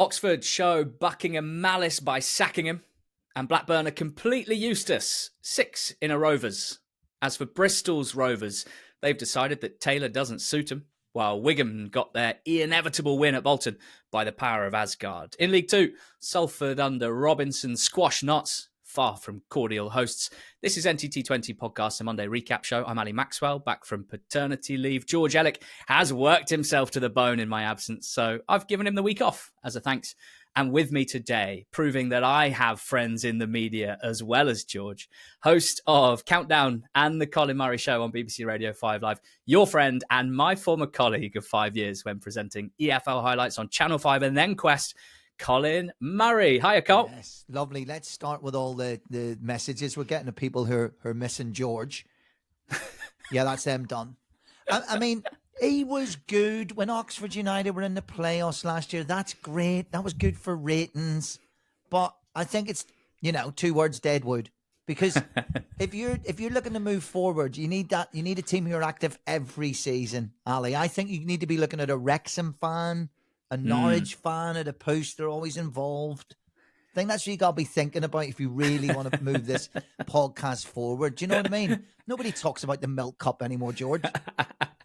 Oxford show Buckingham malice by sacking him, and Blackburn are completely useless, 6 in a Rovers. As for Bristol's Rovers, they've decided that Taylor doesn't suit them, while Wimbledon got their inevitable win at Bolton by the power of Asgard. In League Two, Salford under Robinson squash knots, far from cordial hosts. This is NTT20 Podcast, a Monday recap show. I'm Ali Maxwell, back from paternity leave. George Ellick has worked himself to the bone in my absence, so I've given him the week off as a thanks. And with me today, proving that I have friends in the media as well as George, host of Countdown and the Colin Murray Show on BBC Radio 5 Live, your friend and my former colleague of 5 years when presenting EFL highlights on Channel 5 and then Quest, Colin Murray. Hiya, Col. Yes, lovely. Let's start with all the messages we're getting to people who are missing George. Yeah, that's them done. I mean, he was good when Oxford United were in the playoffs last year. That's great. That was good for ratings. But I think it's, 2 words, deadwood. Because if you're looking to move forward, you need that. You need a team who are active every season, Ali. I think you need to be looking at a Wrexham fan, a Norwich fan at a post. They're always involved. I think that's what you got to be thinking about if you really want to move this podcast forward. Do you know what I mean? Nobody talks about the Milk Cup anymore, George. Do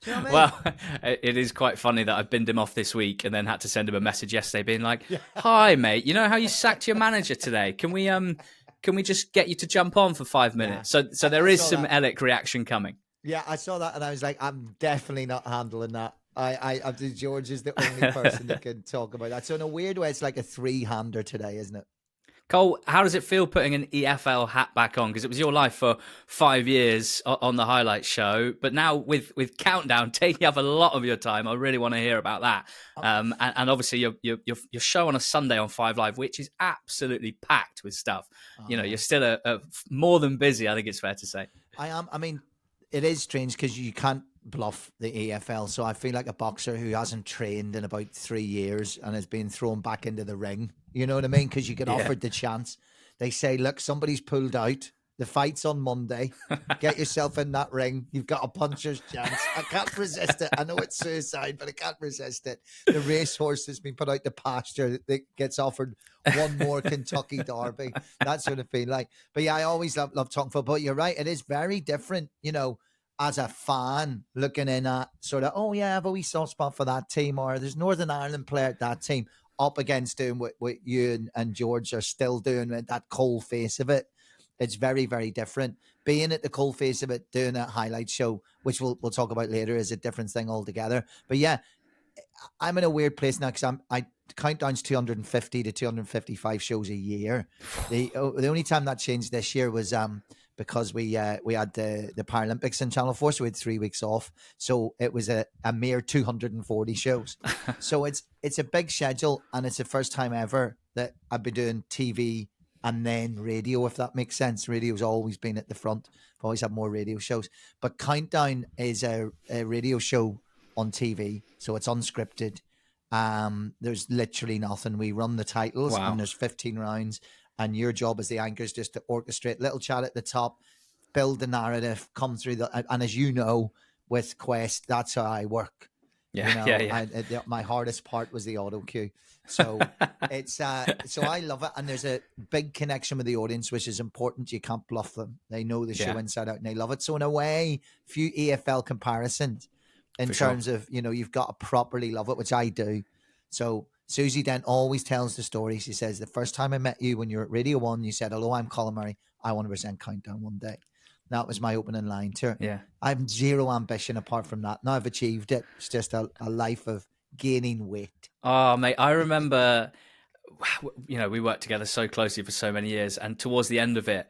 you know what I mean? Well, it is quite funny that I binned him off this week and then had to send him a message yesterday being like, "Hi, mate. You know how you sacked your manager today? Can we just get you to jump on for 5 minutes?" Yeah. So there is some Ellick reaction coming. Yeah, I saw that and I was like, I'm definitely not handling that. I George is the only person that can talk about that. So in a weird way, it's like a 3-hander today, isn't it? Cole, how does it feel putting an EFL hat back on? Because it was your life for 5 years on the highlight show, but now with Countdown taking up a lot of your time, I really want to hear about that. And obviously your show on a Sunday on 5 Live, which is absolutely packed with stuff. You're still a more than busy, I think it's fair to say. I am. I mean, it is strange because you can't bluff the EFL. So I feel like a boxer who hasn't trained in about 3 years and has been thrown back into the ring. You know what I mean? Because you get offered the chance. They say, look, somebody's pulled out. The fight's on Monday. Get yourself in that ring. You've got a puncher's chance. I can't resist it. I know it's suicide, but I can't resist it. The racehorse has been put out the pasture that gets offered one more Kentucky Derby. That's what I feel like. But yeah, I always love talking football. You're right. It is very different, as a fan looking in at sort of, oh yeah, I have a wee soft spot for that team, or there's Northern Ireland player at that team, up against doing what you and George are still doing with that cold face of it. It's very, very different. Being at the cold face of it, doing a highlight show, which we'll talk about later, is a different thing altogether. But yeah, I'm in a weird place now because I Countdown's 250 to 255 shows a year. The only time that changed this year was because we had the Paralympics in Channel 4, so we had 3 weeks off. So it was a mere 240 shows. So it's a big schedule, and it's the first time ever that I've been doing TV and then radio, if that makes sense. Radio's always been at the front. I've always had more radio shows. But Countdown is a radio show on TV, so it's unscripted. There's literally nothing. We run the titles, and there's 15 rounds. And your job as the anchor is just to orchestrate, little chat at the top, build the narrative, come through and as you know, with Quest, that's how I work. My hardest part was the auto cue. So it's so I love it, and there's a big connection with the audience, which is important. You can't bluff them; they know the show inside out, and they love it. So in a way, few EFL comparisons in terms of you've got to properly love it, which I do. So Susie Dent always tells the story. She says, the first time I met you when you were at Radio 1, you said, hello, I'm Colin Murray. I want to present Countdown one day. That was my opening line to her. Yeah. I have zero ambition apart from that. Now I've achieved it. It's just a life of gaining weight. Oh, mate, I remember, we worked together so closely for so many years. And towards the end of it,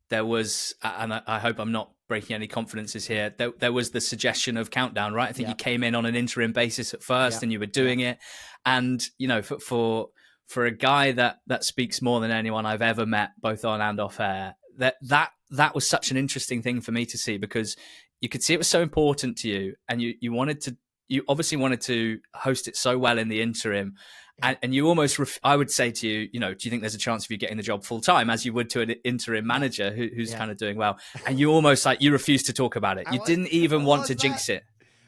there was, and I hope I'm not breaking any confidences here, there was the suggestion of Countdown, right? I think you came in on an interim basis at first and you were doing it. And, for a guy that speaks more than anyone I've ever met, both on and off air, that was such an interesting thing for me to see, because you could see it was so important to you, and you obviously wanted to host it so well in the interim. And you almost, I would say to you, do you think there's a chance of you getting the job full time, as you would to an interim manager who's kind of doing well? And you almost you refused to talk about it. You didn't even want to jinx it.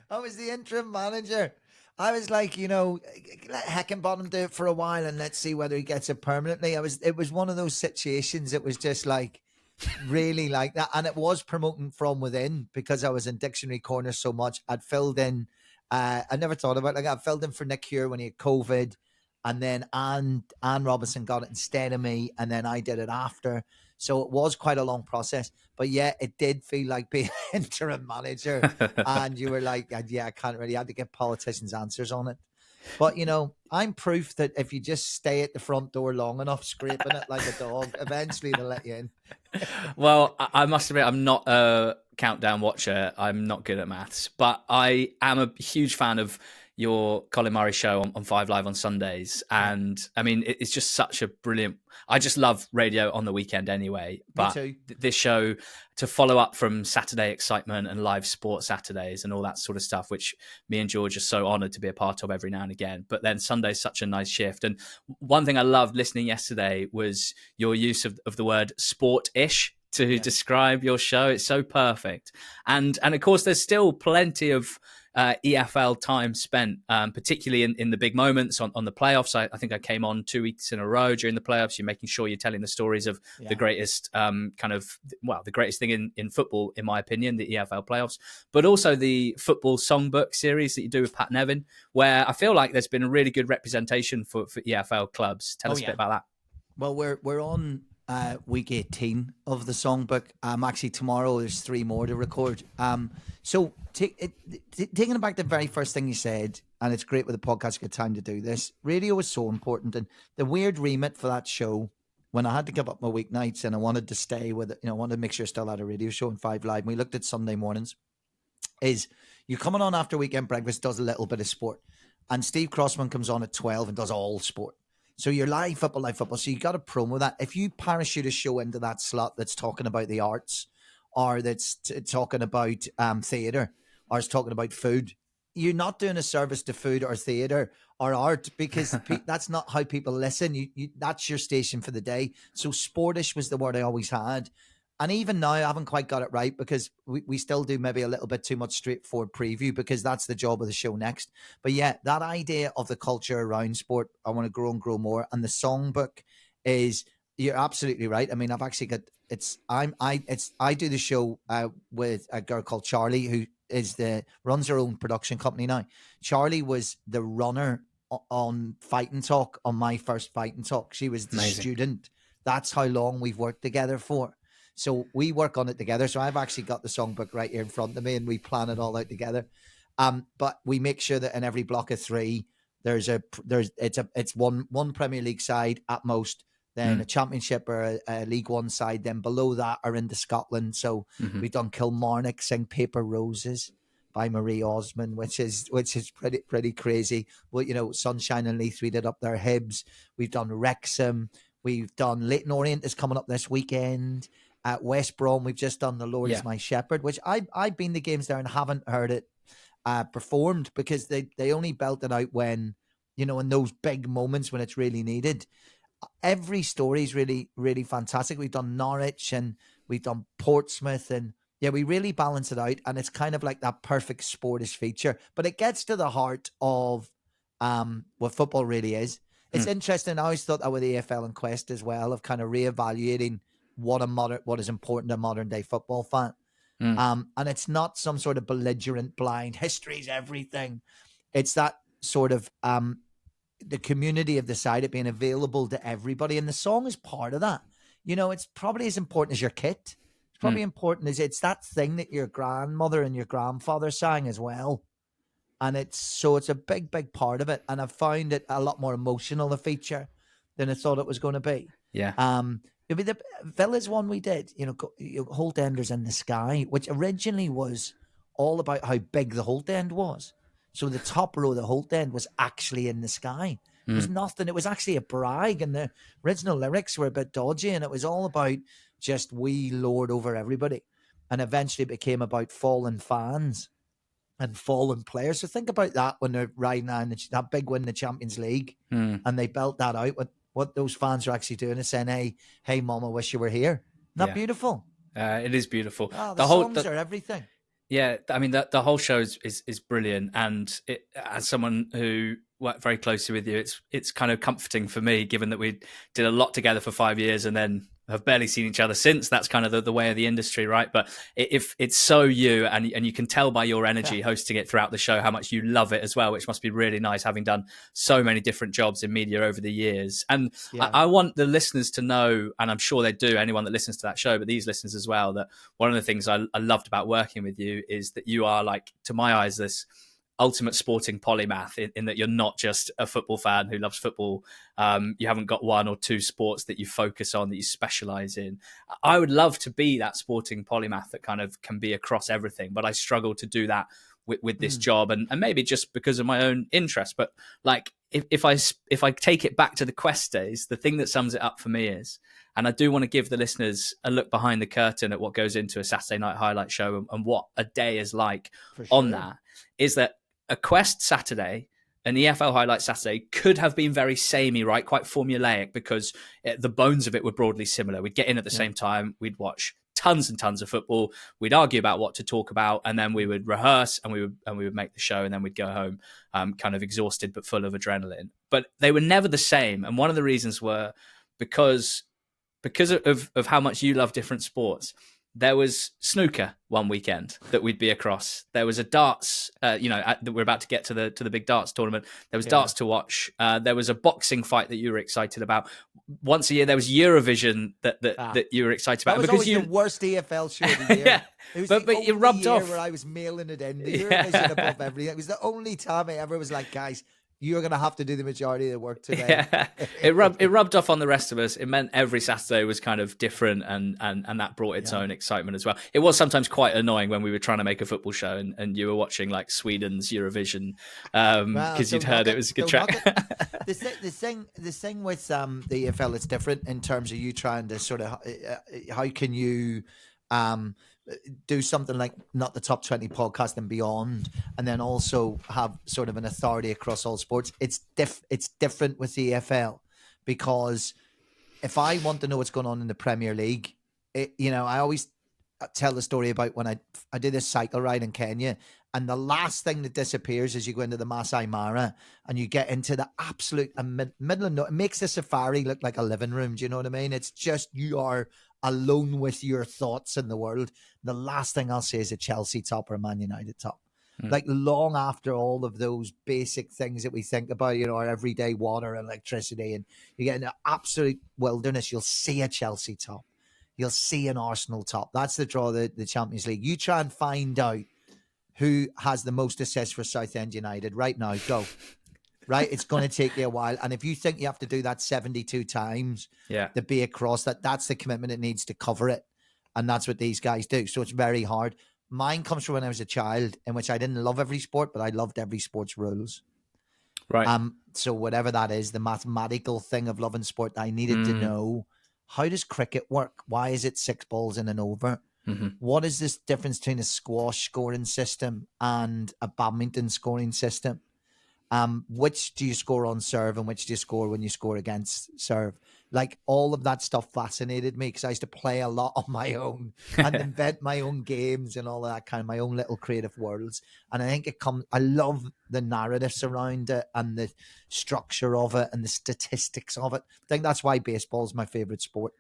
I was the interim manager. I was like, let Heckingbottom do it for a while and let's see whether he gets it permanently. It was one of those situations. It was just like really like that, and it was promoting from within because I was in Dictionary Corner so much. I'd filled in. I never thought about it. Like I filled in for Nick Cure when he had COVID, and then Anne Robinson got it instead of me, and then I did it after. So it was quite a long process, but yeah, it did feel like being interim manager. And you were like, yeah, I can't really, I had to get politicians' answers on it. But, I'm proof that if you just stay at the front door long enough, scraping it like a dog, eventually they'll let you in. Well, I must admit, I'm not a countdown watcher. I'm not good at maths, but I am a huge fan of your Colin Murray show on 5 Live on Sundays. And I mean, it's just such a brilliant, I just love radio on the weekend anyway. But this show, to follow up from Saturday Excitement and live sports Saturdays and all that sort of stuff, which me and George are so honoured to be a part of every now and again. But then Sunday's such a nice shift. And one thing I loved listening yesterday was your use of the word sport-ish to describe your show. It's so perfect. And of course, there's still plenty of EFL time spent, particularly in the big moments on the playoffs. I think I came on 2 weeks in a row during the playoffs. You're making sure you're telling the stories of the greatest the greatest thing in football, in my opinion, the EFL playoffs, but also the football songbook series that you do with Pat Nevin, where I feel like there's been a really good representation for EFL clubs. Tell us a bit about that. Well, we're on week 18 of the songbook. Actually, tomorrow there's 3 more to record. So taking it back to the very first thing you said, and it's great with the podcast you get time to do this. Radio is so important, and the weird remit for that show, when I had to give up my weeknights and I wanted to stay with it, I wanted to make sure I still had a radio show on 5 Live. And we looked at Sunday mornings. Is you're coming on after Weekend Breakfast, does a little bit of sport, and Steve Crossman comes on at 12 and does all sport. So you're live football. So you got to promo that. If you parachute a show into that slot that's talking about the arts, or that's talking about theatre, or is talking about food, you're not doing a service to food or theatre or art, because that's not how people listen. You that's your station for the day. So sportish was the word I always had. And even now, I haven't quite got it right, because we still do maybe a little bit too much straightforward preview, because that's the job of the show next. But yeah, that idea of the culture around sport, I want to grow and grow more. And the songbook is, you're absolutely right. I mean, I've actually got, I do the show with a girl called Charlie, who runs her own production company now. Charlie was the runner on Fight and Talk, on my first Fight and Talk. She was the student. That's how long we've worked together for. So we work on it together. So I've actually got the songbook right here in front of me, and we plan it all out together. But we make sure that in every block of 3, it's one Premier League side at most, then a Championship or a League One side. Then below that are into Scotland. So we've done Kilmarnock sing Paper Roses by Marie Osmond, which is pretty crazy. Well, Sunshine and Leith, we did up there. Hibs. We've done Wrexham. We've done Leighton Orient is coming up this weekend. At West Brom, we've just done The Lord is My Shepherd, which I've been to games there and haven't heard it performed, because they only belt it out when, in those big moments when it's really needed. Every story is really, really fantastic. We've done Norwich and we've done Portsmouth, and we really balance it out, and it's kind of like that perfect sportish feature. But it gets to the heart of what football really is. It's interesting. I always thought that with EFL and Quest as well, of kind of reevaluating what is important to a modern day football fan. And it's not some sort of belligerent blind history's everything. It's that sort of the community of the side, it being available to everybody, and the song is part of that. It's probably as important as your kit. It's probably important as it's that thing that your grandmother and your grandfather sang as well. And it's a big part of it, and I found it a lot more emotional a feature than I thought it was going to be. Maybe the Villa's one we did, Holt Enders in the Sky, which originally was all about how big the Holt End was. So the top row of the Holt End was actually in the sky. It was nothing. It was actually a brag, and the original lyrics were a bit dodgy, and it was all about just we lord over everybody. And eventually it became about fallen fans and fallen players. So think about that when they're riding on that big win in the Champions League, and they belt that out with what those fans are actually doing is saying, hey, Mom, I wish you were here. Isn't that beautiful? It is beautiful. The songs are everything. Yeah, I mean, the whole show is brilliant, and as someone who worked very closely with you, it's kind of comforting for me, given that we did a lot together for 5 years and then have barely seen each other since. That's kind of the way of the industry, right? But if it's so you, and you can tell by your energy hosting it throughout the show how much you love it as well, which must be really nice, having done so many different jobs in media over the years. And I want the listeners to know, and I'm sure they do, anyone that listens to that show, but these listeners as well, that one of the things I loved about working with you is that you are, like, to my eyes, this ultimate sporting polymath in that you're not just a football fan who loves football. You haven't got one or two sports that you focus on, that you specialize in. I would love to be that sporting polymath that kind of can be across everything, but I struggle to do that with this job, and maybe just because of my own interest. But like, if I take it back to the Quest days, the thing that sums it up for me is, and I do want to give the listeners a look behind the curtain at what goes into a Saturday night highlight show and what a day is like on that, is that a Quest Saturday, an EFL highlight Saturday, could have been very samey, right? Quite formulaic, because the bones of it were broadly similar. We'd get in at the same time. We'd watch tons and tons of football. We'd argue about what to talk about, and then we would rehearse, and we would make the show, and then we'd go home, kind of exhausted but full of adrenaline. But they were never the same, and one of the reasons were because of how much you love different sports. There was snooker one weekend that we'd be across. There was a darts, that we're about to get to the big darts tournament. There was darts to watch. There was a boxing fight that you were excited about. Once a year, there was Eurovision that you were excited about. That was always the worst EFL show of the year. Yeah, it was but it rubbed off. Where I was mailing it in. The Eurovision above everything. It was the only time I ever was like, guys, you're going to have to do the majority of the work today. Yeah. It rubbed off on the rest of us. It meant every Saturday was kind of different, and that brought its own excitement as well. It was sometimes quite annoying when we were trying to make a football show and you were watching like Sweden's Eurovision because you'd heard it was a good track. The thing with the EFL, it's different in terms of you trying to sort of how can you do something like Not the Top 20 podcast and beyond, and then also have sort of an authority across all sports. It's different with the EFL, because if I want to know what's going on in the Premier League, I always tell the story about when I did a cycle ride in Kenya, and the last thing that disappears is you go into the Masai Mara and you get into the absolute middle of nowhere. It makes the safari look like a living room. Do you know what I mean? It's just, you are alone with your thoughts in the world. The last thing I'll say is a Chelsea top or a Man United top. Like, long after all of those basic things that we think about, our everyday water, electricity, and you get in the absolute wilderness, you'll see a Chelsea top. You'll see an Arsenal top. That's the draw of the Champions League. You try and find out who has the most assists for Southend United right now. Go. Right? It's going to take you a while. And if you think you have to do that 72 times to be across, that's the commitment it needs to cover it. And that's what these guys do. So it's very hard. Mine comes from when I was a child, in which I didn't love every sport, but I loved every sport's rules. Right. So whatever that is, the mathematical thing of loving sport, I needed to know, how does cricket work? Why is it 6 balls in an over? What is this difference between a squash scoring system and a badminton scoring system? Which do you score on serve and which do you score when you score against serve? Like, all of that stuff fascinated me, because I used to play a lot on my own and invent my own games and all of that kind of, my own little creative worlds. And I think I love the narratives around it and the structure of it and the statistics of it. I think that's why baseball is my favorite sport,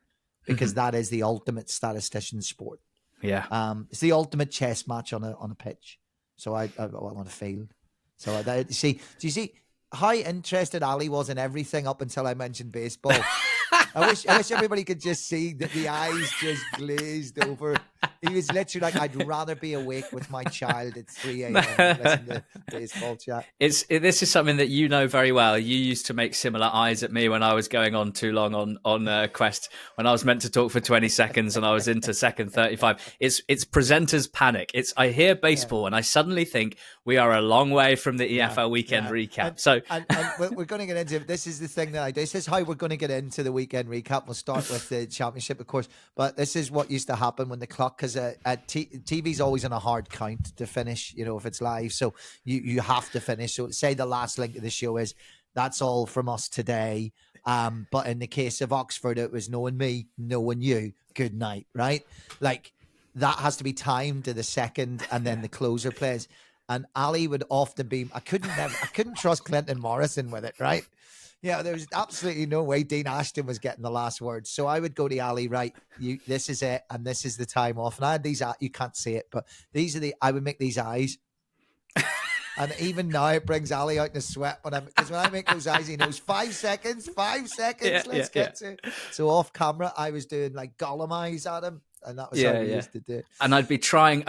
because that is the ultimate statistician sport. Yeah. It's the ultimate chess match on a pitch. So I want to fail. So do you see how interested Ali was in everything up until I mentioned baseball? I wish everybody could just see that the eyes just glazed over. He was literally like, I'd rather be awake with my child at 3 a.m. and listen to baseball chat. This is something that you know very well. You used to make similar eyes at me when I was going on too long on Quest, when I was meant to talk for 20 seconds and I was into second 35. It's presenters panic. I hear baseball and I suddenly think we are a long way from the EFL weekend recap. And we're going to get into it. This is the thing that I do. This is how we're going to get into the weekend recap. We'll start with the championship, of course, but this is what used to happen when the clock, because TV's always on a hard count to finish, if it's live. So you have to finish. So say the last link of the show is, that's all from us today. But in the case of Oxford, it was knowing me, knowing you, good night, right? Like, that has to be timed to the second, and then the closer plays. And Ali would often be. I couldn't trust Clinton Morrison with it, right? Yeah, there was absolutely no way Dean Ashton was getting the last word. So I would go to Ali, right? This is it, and this is the time off. And I had these. You can't see it, but these are the. I would make these eyes. And even now, it brings Ali out in a sweat. Because when I make those eyes, he knows 5 seconds. Let's get to. So off camera, I was doing like Gollum eyes at him, and that was how we used to do it. And I'd be trying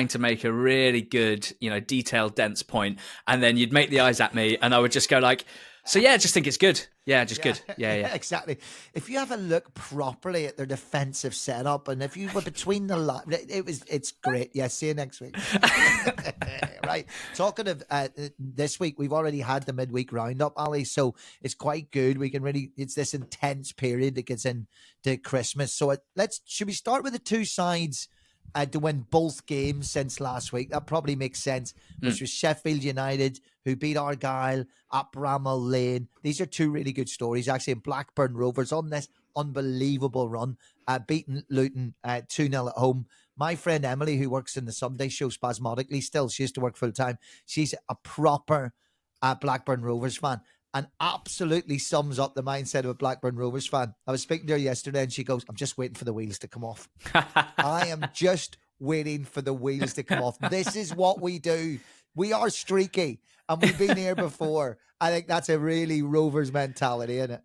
to make a really good, detailed, dense point, and then you'd make the eyes at me, and I would just go like, so yeah, just think it's good. Yeah, just good. Yeah. Exactly. If you have a look properly at their defensive setup, and if you were between the lines, it's great. Yeah, see you next week. Right. Talking of this week, we've already had the midweek roundup, Ali, so it's quite good. We can it's this intense period that gets into Christmas. So should we start with the two sides to win both games since last week? That probably makes sense. Which was Sheffield United, who beat Argyle at Bramall Lane. These are two really good stories, actually. And Blackburn Rovers on this unbelievable run, beating Luton 2-0 at home. My friend Emily, who works in the Sunday show spasmodically still, she used to work full time. She's a proper Blackburn Rovers fan, and absolutely sums up the mindset of a Blackburn Rovers fan. I was speaking to her yesterday, and she goes, I'm just waiting for the wheels to come off. I am just waiting for the wheels to come off. This is what we do. We are streaky, and we've been here before. I think that's a really Rovers mentality, isn't it?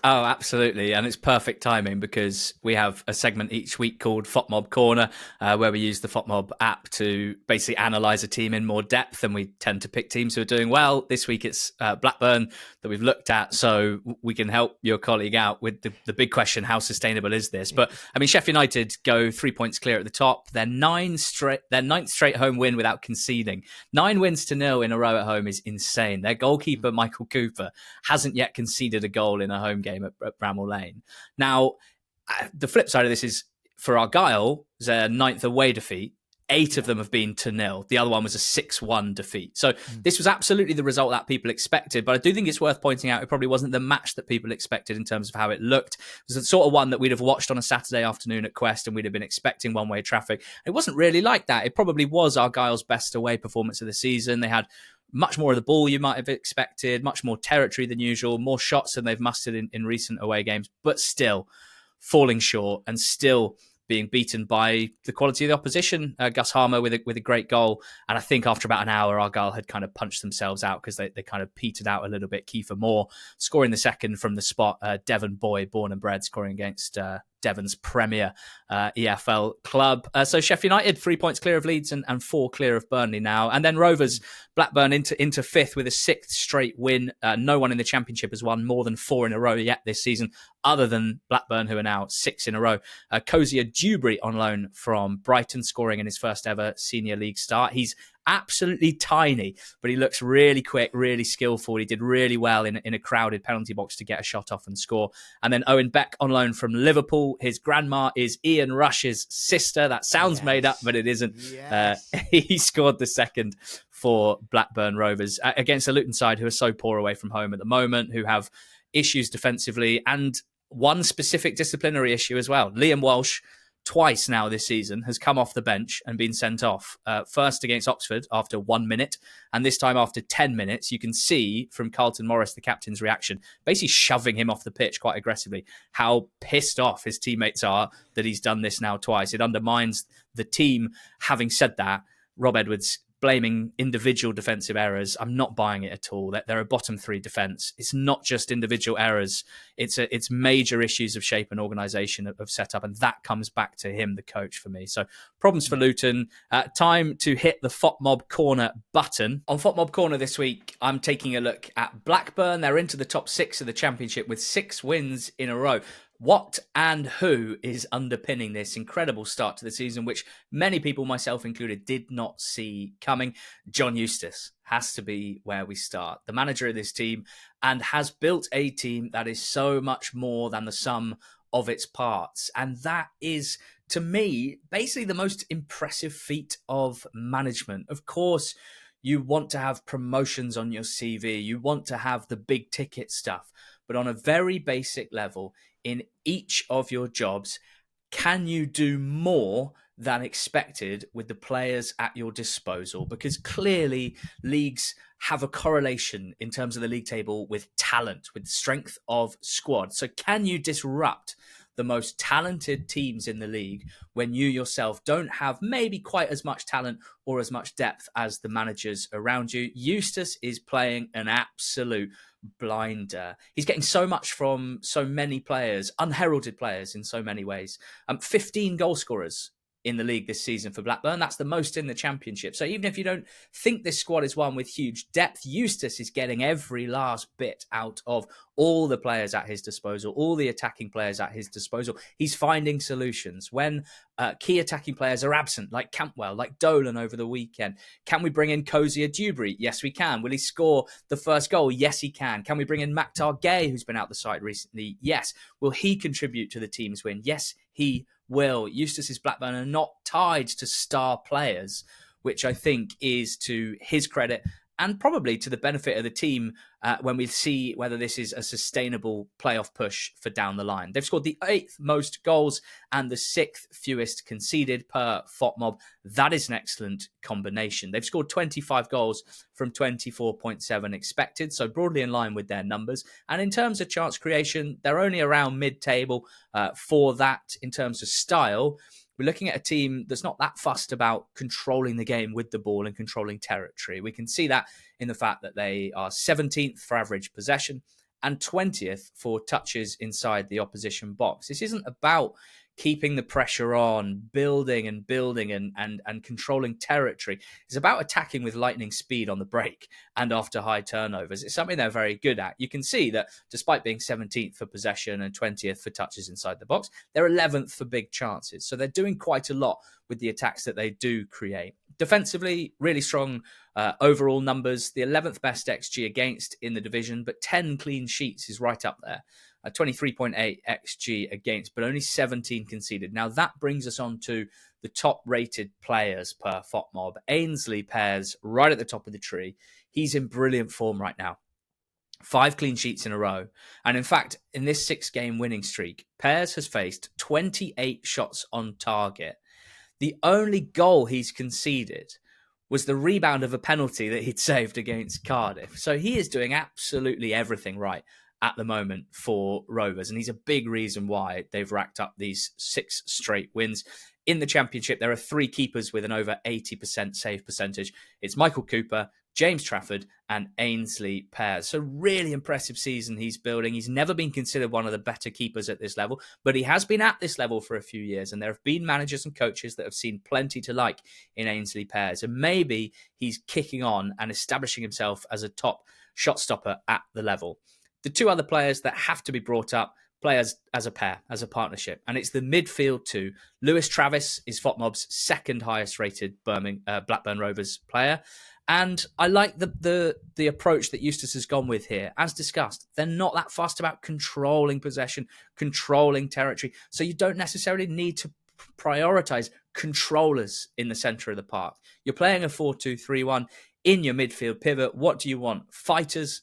Oh, absolutely. And it's perfect timing because we have a segment each week called FOTMob Corner, where we use the FOTMob app to basically analyse a team in more depth, and we tend to pick teams who are doing well. This week it's Blackburn that we've looked at, so we can help your colleague out with the big question, how sustainable is this? But, I mean, Sheffield United go 3 points clear at the top. Their ninth straight home win without conceding. 9 wins to 0 in a row at home is insane. Their goalkeeper, Michael Cooper, hasn't yet conceded a goal in a home game at Bramall Lane. Now, the flip side of this is for Argyle, their 9th away defeat. 8 of them have been to 0. The other one was a 6-1 defeat. So this was absolutely the result that people expected. But I do think it's worth pointing out it probably wasn't the match that people expected in terms of how it looked. It was the sort of one that we'd have watched on a Saturday afternoon at Quest, and we'd have been expecting one-way traffic. It wasn't really like that. It probably was Argyle's best away performance of the season. They had much more of the ball you might have expected, much more territory than usual, more shots than they've mustered in recent away games, but still falling short and still being beaten by the quality of the opposition. Gus Harmer with a great goal. And I think after about an hour, Argyle had kind of punched themselves out because they kind of petered out a little bit. Kiefer Moore scoring the second from the spot. Devon Boy, born and bred, scoring against Devon's premier EFL club. So Sheffield United 3 points clear of Leeds and 4 clear of Burnley now. And then Rovers, Blackburn into fifth with a 6th straight win. No one in the Championship has won more than 4 in a row yet this season, other than Blackburn, who are now 6 in a row. Cozier Dewberry on loan from Brighton, scoring in his first ever Senior League start. He's absolutely tiny, but he looks really quick, really skillful. He did really well in a crowded penalty box to get a shot off and score. And then Owen Beck on loan from Liverpool. His grandma is Ian Rush's sister. That sounds made up, but it isn't. Yes. He scored the second for Blackburn Rovers against a Luton side who are so poor away from home at the moment, who have issues defensively and one specific disciplinary issue as well. Liam Walsh, twice now this season, has come off the bench and been sent off. First against Oxford after 1 minute, and this time after 10 minutes. You can see from Carlton Morris, the captain's reaction, basically shoving him off the pitch quite aggressively, how pissed off his teammates are that he's done this now twice. It undermines the team. Having said that, Rob Edwards blaming individual defensive errors, I'm not buying it at all. They're a bottom 3 defence. It's not just individual errors. It's major issues of shape and organisation of setup, and that comes back to him, the coach, for me. So problems for Luton. Time to hit the FOTMob Corner button. On FOTMob Corner this week, I'm taking a look at Blackburn. They're into the top 6 of the Championship with 6 wins in a row. What and who is underpinning this incredible start to the season, which many people, myself included, did not see coming? John Eustace has to be where we start. The manager of this team, and has built a team that is so much more than the sum of its parts. And that is, to me, basically the most impressive feat of management. Of course, you want to have promotions on your CV. You want to have the big ticket stuff. But on a very basic level, in each of your jobs, can you do more than expected with the players at your disposal, because clearly leagues have a correlation in terms of the league table with talent, with strength of squad. So can you disrupt the most talented teams in the league when you yourself don't have maybe quite as much talent or as much depth as the managers around you? Eustace is playing an absolute blinder. He's getting so much from so many players, unheralded players in so many ways. 15 goal scorers in the league this season for Blackburn. That's the most in the Championship. So even if you don't think this squad is one with huge depth, Eustace is getting every last bit out of all the players at his disposal, all the attacking players at his disposal. He's finding solutions. When key attacking players are absent, like Campbell, like Dolan over the weekend, can we bring in Cozier Dewberry? Yes, we can. Will he score the first goal? Yes, he can. Can we bring in Maktar Gay, who's been out the side recently? Yes. Will he contribute to the team's win? Yes, he will. Eustace's Blackburn are not tied to star players, which I think is to his credit and probably to the benefit of the team when we see whether this is a sustainable playoff push for down the line. They've scored the 8th most goals and the 6th fewest conceded per FOTMob. That is an excellent combination. They've scored 25 goals from 24.7 expected, so broadly in line with their numbers. And in terms of chance creation, they're only around mid-table for that. In terms of style, we're looking at a team that's not that fussed about controlling the game with the ball and controlling territory. We can see that in the fact that they are 17th for average possession and 20th for touches inside the opposition box. This isn't about keeping the pressure on, building and controlling territory. It's about attacking with lightning speed on the break and after high turnovers. It's something they're very good at. You can see that despite being 17th for possession and 20th for touches inside the box, they're 11th for big chances. So they're doing quite a lot with the attacks that they do create. Defensively, really strong overall numbers. The 11th best XG against in the division, but 10 clean sheets is right up there. 23.8 XG against, but only 17 conceded. Now that brings us on to the top rated players per FOTMob. Ainsley Pears right at the top of the tree. He's in brilliant form right now. 5 clean sheets in a row. And in fact, in this 6-game winning streak, Pears has faced 28 shots on target. The only goal he's conceded was the rebound of a penalty that he'd saved against Cardiff. So he is doing absolutely everything right at the moment for Rovers. And he's a big reason why they've racked up these 6 straight wins. In the Championship, there are 3 keepers with an over 80% save percentage. It's Michael Cooper, James Trafford, and Ainsley Pears. So really impressive season he's building. He's never been considered one of the better keepers at this level, but he has been at this level for a few years. And there have been managers and coaches that have seen plenty to like in Ainsley Pears. And maybe he's kicking on and establishing himself as a top shot stopper at the level. The 2 other players that have to be brought up, players as a pair, as a partnership, and it's the midfield too. Lewis Travis is FOTMob's 2nd highest rated Blackburn Rovers player. And I like the approach that Eustace has gone with here. As discussed, they're not that fussed about controlling possession, controlling territory. So you don't necessarily need to prioritise controllers in the centre of the park. You're playing a 4-2-3-1 in your midfield pivot. What do you want? Fighters,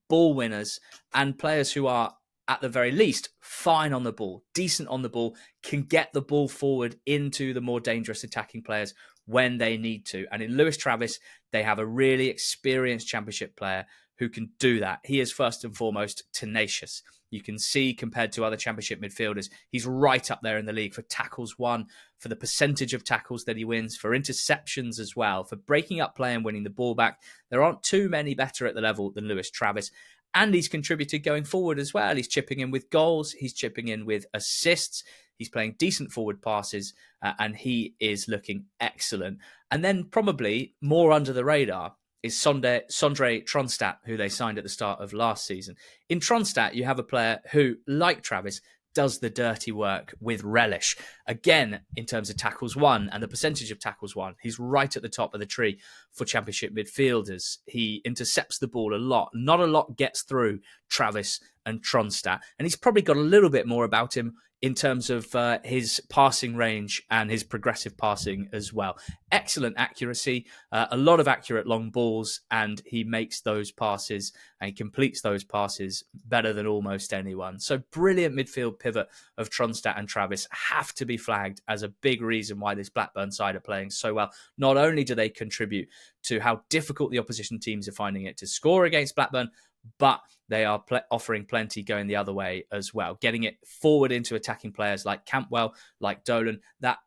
ball winners, and players who are, at the very least, fine on the ball, decent on the ball, can get the ball forward into the more dangerous attacking players when they need to. And in Lewis Travis, they have a really experienced Championship player who can do that. He is first and foremost tenacious. You can see, compared to other Championship midfielders, he's right up there in the league for tackles won, for the percentage of tackles that he wins, for interceptions as well, for breaking up play and winning the ball back. There aren't too many better at the level than Lewis Travis. And he's contributed going forward as well. He's chipping in with goals. He's chipping in with assists. He's playing decent forward passes, and he is looking excellent. And then probably more under the radar is Sondre Tronstadt, who they signed at the start of last season. In Tronstadt, you have a player who, like Travis, does the dirty work with relish. Again, in terms of tackles won and the percentage of tackles won, he's right at the top of the tree for Championship midfielders. He intercepts the ball a lot. Not a lot gets through Travis and Tronstadt. And he's probably got a little bit more about him in terms of his passing range and his progressive passing as well. Excellent accuracy, a lot of accurate long balls, and he makes those passes and he completes those passes better than almost anyone. So brilliant midfield pivot of Tronstadt and Travis have to be flagged as a big reason why this Blackburn side are playing so well. Not only do they contribute to how difficult the opposition teams are finding it to score against Blackburn, but they are offering plenty going the other way as well, getting it forward into attacking players like Campbell, like Dolan, that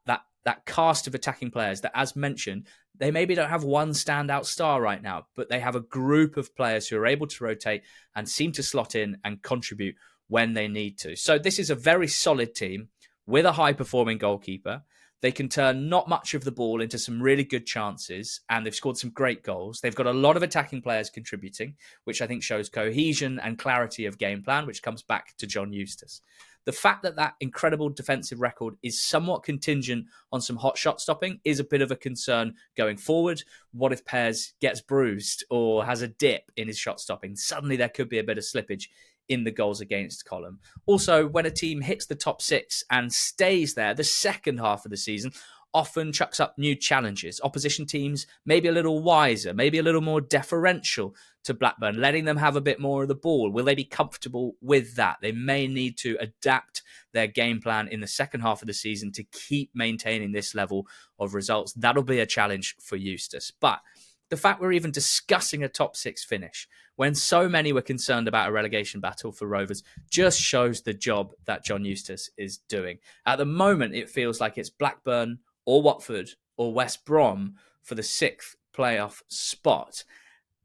cast of attacking players that, as mentioned, they maybe don't have one standout star right now, but they have a group of players who are able to rotate and seem to slot in and contribute when they need to. So this is a very solid team with a high-performing goalkeeper. They can turn not much of the ball into some really good chances, and they've scored some great goals. They've got a lot of attacking players contributing, which I think shows cohesion and clarity of game plan, which comes back to John Eustace. The fact that that incredible defensive record is somewhat contingent on some hot shot stopping is a bit of a concern going forward. What if Pears gets bruised or has a dip in his shot stopping? Suddenly there could be a bit of slippage in the goals against column. Also, when a team hits the top six and stays there, the second half of the season often chucks up new challenges. Opposition teams maybe a little wiser, maybe a little more deferential to Blackburn, letting them have a bit more of the ball. Will they be comfortable with that? They may need to adapt their game plan in the second half of the season to keep maintaining this level of results. That'll be a challenge for Eustace. But the fact we're even discussing a top six finish when so many were concerned about a relegation battle for Rovers just shows the job that John Eustace is doing. At the moment, it feels like it's Blackburn or Watford or West Brom for the sixth playoff spot.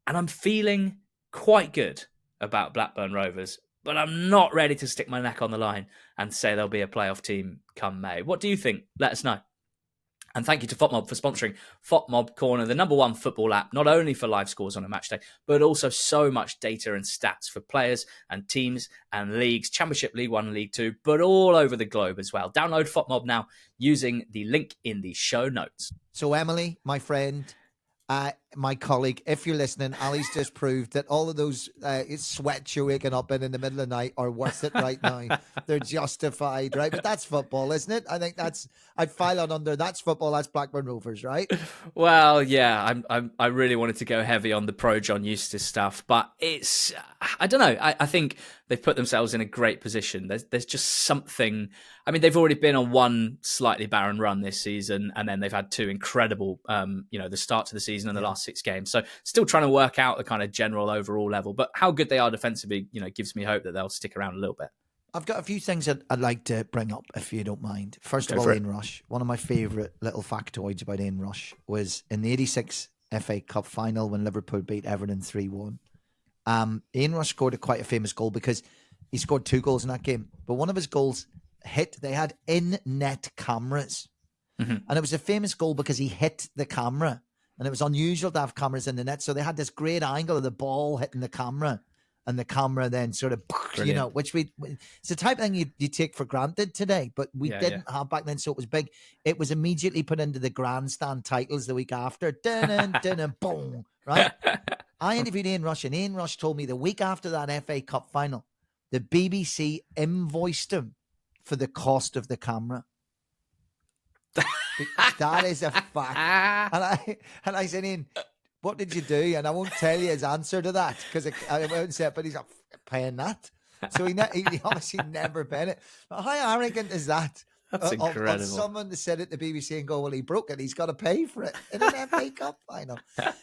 And I'm feeling quite good about Blackburn Rovers, but I'm not ready to stick my neck on the line and say they'll be a playoff team come May. What do you think? Let us know. And thank you to FOTMob for sponsoring FOTMob Corner, the number one football app, not only for live scores on a match day, but also so much data and stats for players and teams and leagues, Championship, League One, League Two, but all over the globe as well. Download FOTMob now using the link in the show notes. So Emily, my friend, my colleague, if you're listening, Ali's just proved that all of those sweats you're waking up in the middle of the night are worth it right now. They're justified, right? But that's football, isn't it? I think I'd file on under that's football. That's Blackburn Rovers, right? Well, yeah, I really wanted to go heavy on the pro John Eustace stuff, but it's, I don't know. I think they've put themselves in a great position. There's just something. I mean, they've already been on one slightly barren run this season, and then they've had two incredible, the start to the season and the last 6 games. So still trying to work out the kind of general overall level, but how good they are defensively, gives me hope that they'll stick around a little bit. I've got a few things that I'd like to bring up, if you don't mind. First of all, Ian Rush. One of my favourite little factoids about Ian Rush was in the 86 FA Cup final when Liverpool beat Everton 3-1. Ian Rush scored quite a famous goal because he scored 2 goals in that game. But one of his goals they had in-net cameras. Mm-hmm. And it was a famous goal because he hit the camera. And it was unusual to have cameras in the net. So they had this great angle of the ball hitting the camera. And the camera then sort of, brilliant. Which it's the type of thing you take for granted today, but we didn't have back then. So it was big. It was immediately put into the grandstand titles the week after. Dun, boom, right? I interviewed Ian Rush, and Ian Rush told me the week after that FA Cup final, the BBC invoiced him for the cost of the camera. That is a fact. And I said, Ian, what did you do? And I won't tell you his answer to that because I won't say it, but he's like, paying that. So he obviously never paid it. But how arrogant is that? That's incredible. Of someone to sit at the BBC and go, well, he broke it. He's got to pay for it in an FA Cup final.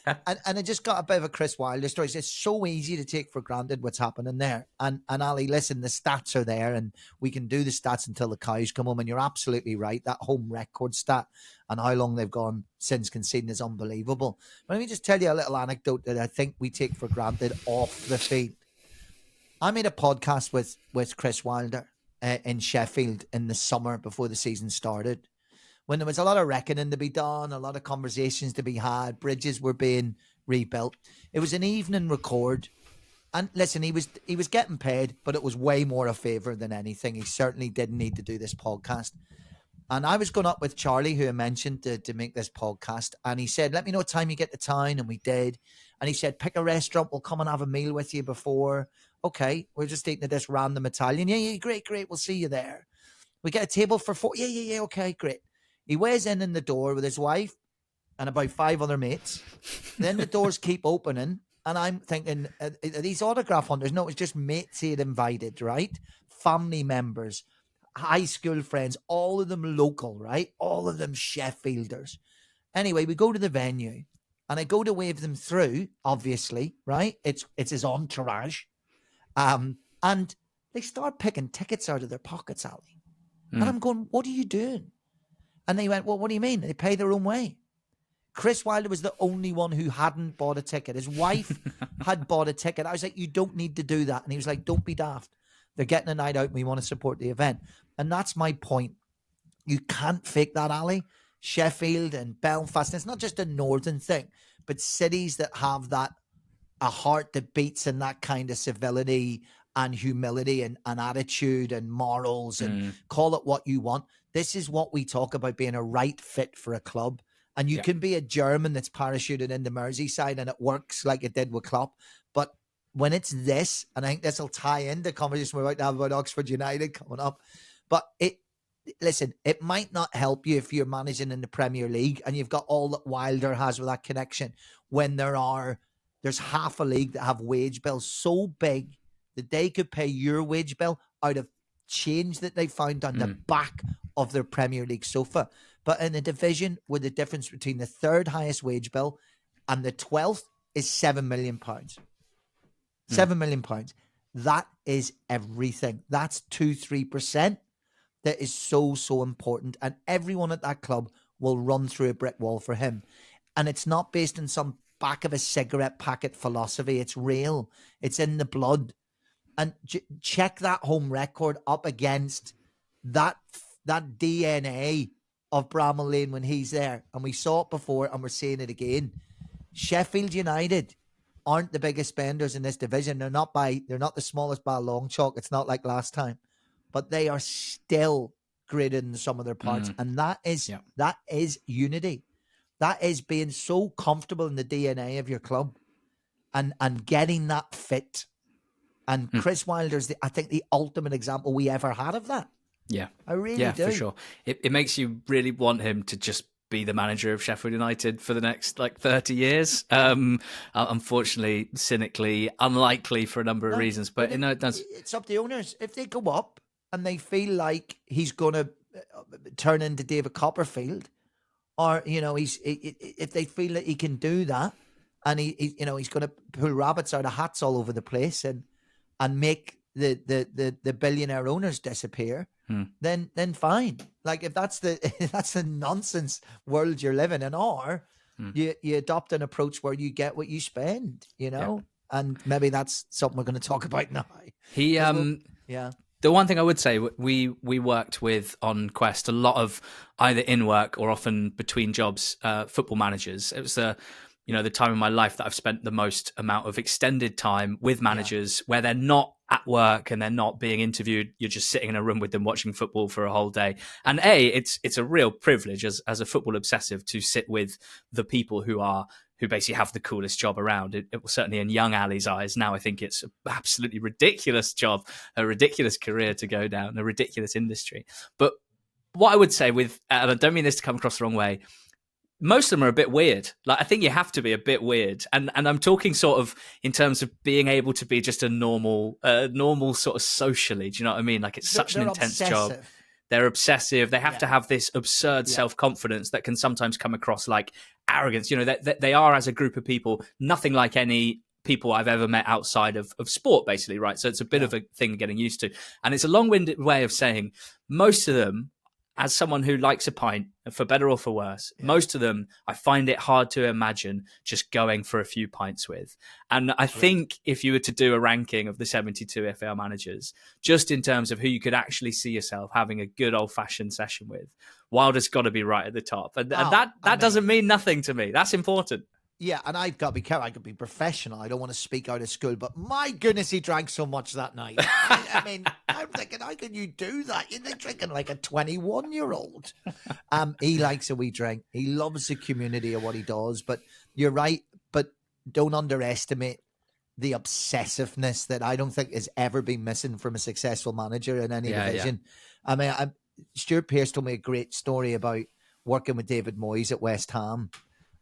And I just got a bit of a Chris Wilder story. It's so easy to take for granted what's happening there. And Ali, listen, the stats are there and we can do the stats until the cows come home. And you're absolutely right. That home record stat and how long they've gone since conceding is unbelievable. But let me just tell you a little anecdote that I think we take for granted off the field. I made a podcast with Chris Wilder in Sheffield in the summer before the season started, when there was a lot of reckoning to be done, a lot of conversations to be had, bridges were being rebuilt. It was an evening record. And listen, he was getting paid, but it was way more a favour than anything. He certainly didn't need to do this podcast. And I was going up with Charlie, who I mentioned, to make this podcast. And he said, let me know what time you get to town. And we did. And he said, pick a restaurant. We'll come and have a meal with you before. Okay, we're just eating at this random Italian. Yeah, great. We'll see you there. We get a table for 4. Yeah, okay, great. He wears in the door with his wife and about 5 other mates. Then the doors keep opening, and I'm thinking, are these autograph hunters? No, it's just mates he had invited, right? Family members, high school friends, all of them local, right? All of them Sheffielders. Anyway, we go to the venue, and I go to wave them through, obviously, right? It's his entourage. And they start picking tickets out of their pockets, Ali. And I'm going, what are you doing? And they went, well, what do you mean? They pay their own way. Chris Wilder was the only one who hadn't bought a ticket. His wife had bought a ticket. I was like, you don't need to do that. And he was like, don't be daft. They're getting a night out and we want to support the event. And that's my point. You can't fake that, Ali. Sheffield and Belfast, and it's not just a northern thing, but cities that have that, a heart that beats in that kind of civility and humility and attitude and morals and call it what you want. This is what we talk about being a right fit for a club. And you can be a German that's parachuted into Merseyside and it works like it did with Klopp. But when it's this, and I think this will tie into the conversation we're about to have about Oxford United coming up, but listen, it might not help you if you're managing in the Premier League and you've got all that Wilder has with that connection when there's half a league that have wage bills so big that they could pay your wage bill out of change that they found on the back of their Premier League sofa. But in a division where the difference between the third highest wage bill and the 12th is £7 million. £7 million. That is everything. That's 2-3% that is so important. And everyone at that club will run through a brick wall for him. And it's not based on some back of a cigarette packet philosophy. It's real. It's in the blood. And check that home record up against that DNA of Bramall Lane when he's there. And we saw it before and we're seeing it again. Sheffield United aren't the biggest spenders in this division. They're not the smallest by a long chalk. It's not like last time. But they are still greater than some of their parts. And that is unity. That is being so comfortable in the DNA of your club and getting that fit. And Chris Wilder's, I think, the ultimate example we ever had of that. Yeah. I really do. Yeah, for sure. It makes you really want him to just be the manager of Sheffield United for the next 30 years. Unfortunately, cynically, unlikely for a number of reasons. But it does. It's up to the owners. If they go up and they feel like he's going to turn into David Copperfield, or if they feel that he can do that, and he's going to pull rabbits out of hats all over the place and make the billionaire owners disappear, then fine. Like if that's the nonsense world you're living in, or you adopt an approach where you get what you spend, and maybe that's something we're going to talk about now. The one thing I would say, we worked with on Quest a lot of either in work or often between jobs, football managers. It was the time in my life that I've spent the most amount of extended time with managers where they're not at work and they're not being interviewed. You're just sitting in a room with them watching football for a whole day. And it's a real privilege as a football obsessive to sit with the people who basically have the coolest job around. It was certainly in young Ali's eyes. Now I think it's an absolutely ridiculous job, a ridiculous career to go down, a ridiculous industry. But what I would say and I don't mean this to come across the wrong way, most of them are a bit weird. I think you have to be a bit weird. And I'm talking sort of in terms of being able to be just a normal sort of socially. Do you know what I mean? It's such an intense job. They're obsessive. They have to have this absurd self-confidence that can sometimes come across like arrogance. They are, as a group of people, nothing like any people I've ever met outside of sport, basically, right? So it's a bit of a thing getting used to. And it's a long-winded way of saying most of them, as someone who likes a pint, for better or for worse, most of them, I find it hard to imagine just going for a few pints with. And I think if you were to do a ranking of the 72 EFL managers, just in terms of who you could actually see yourself having a good old-fashioned session with, Wilder's got to be right at the top. And that doesn't mean nothing to me. That's important. Yeah, and I've got to be careful. I could be professional. I don't want to speak out of school, but my goodness, he drank so much that night. I mean, I'm thinking, how can you do that? You're drinking like a 21-year-old. He likes a wee drink. He loves the community of what he does. But you're right. But don't underestimate the obsessiveness that I don't think has ever been missing from a successful manager in any division. I mean, Stuart Pearce told me a great story about working with David Moyes at West Ham,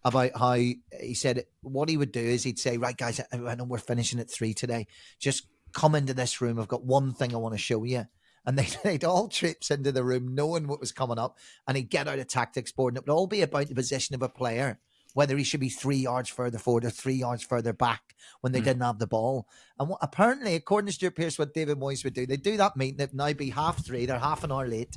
about how he said what he would do is he'd say, right, guys, I know we're finishing at 3 today. Just come into this room. I've got one thing I want to show you. And they'd all trips into the room knowing what was coming up, and he'd get out a tactics board, and it would all be about the position of a player, whether he should be 3 yards further forward or 3 yards further back when they didn't have the ball. And apparently, according to Stuart Pearce, what David Moyes would do, they'd do that meeting, it'd now be 3:30, they're half an hour late,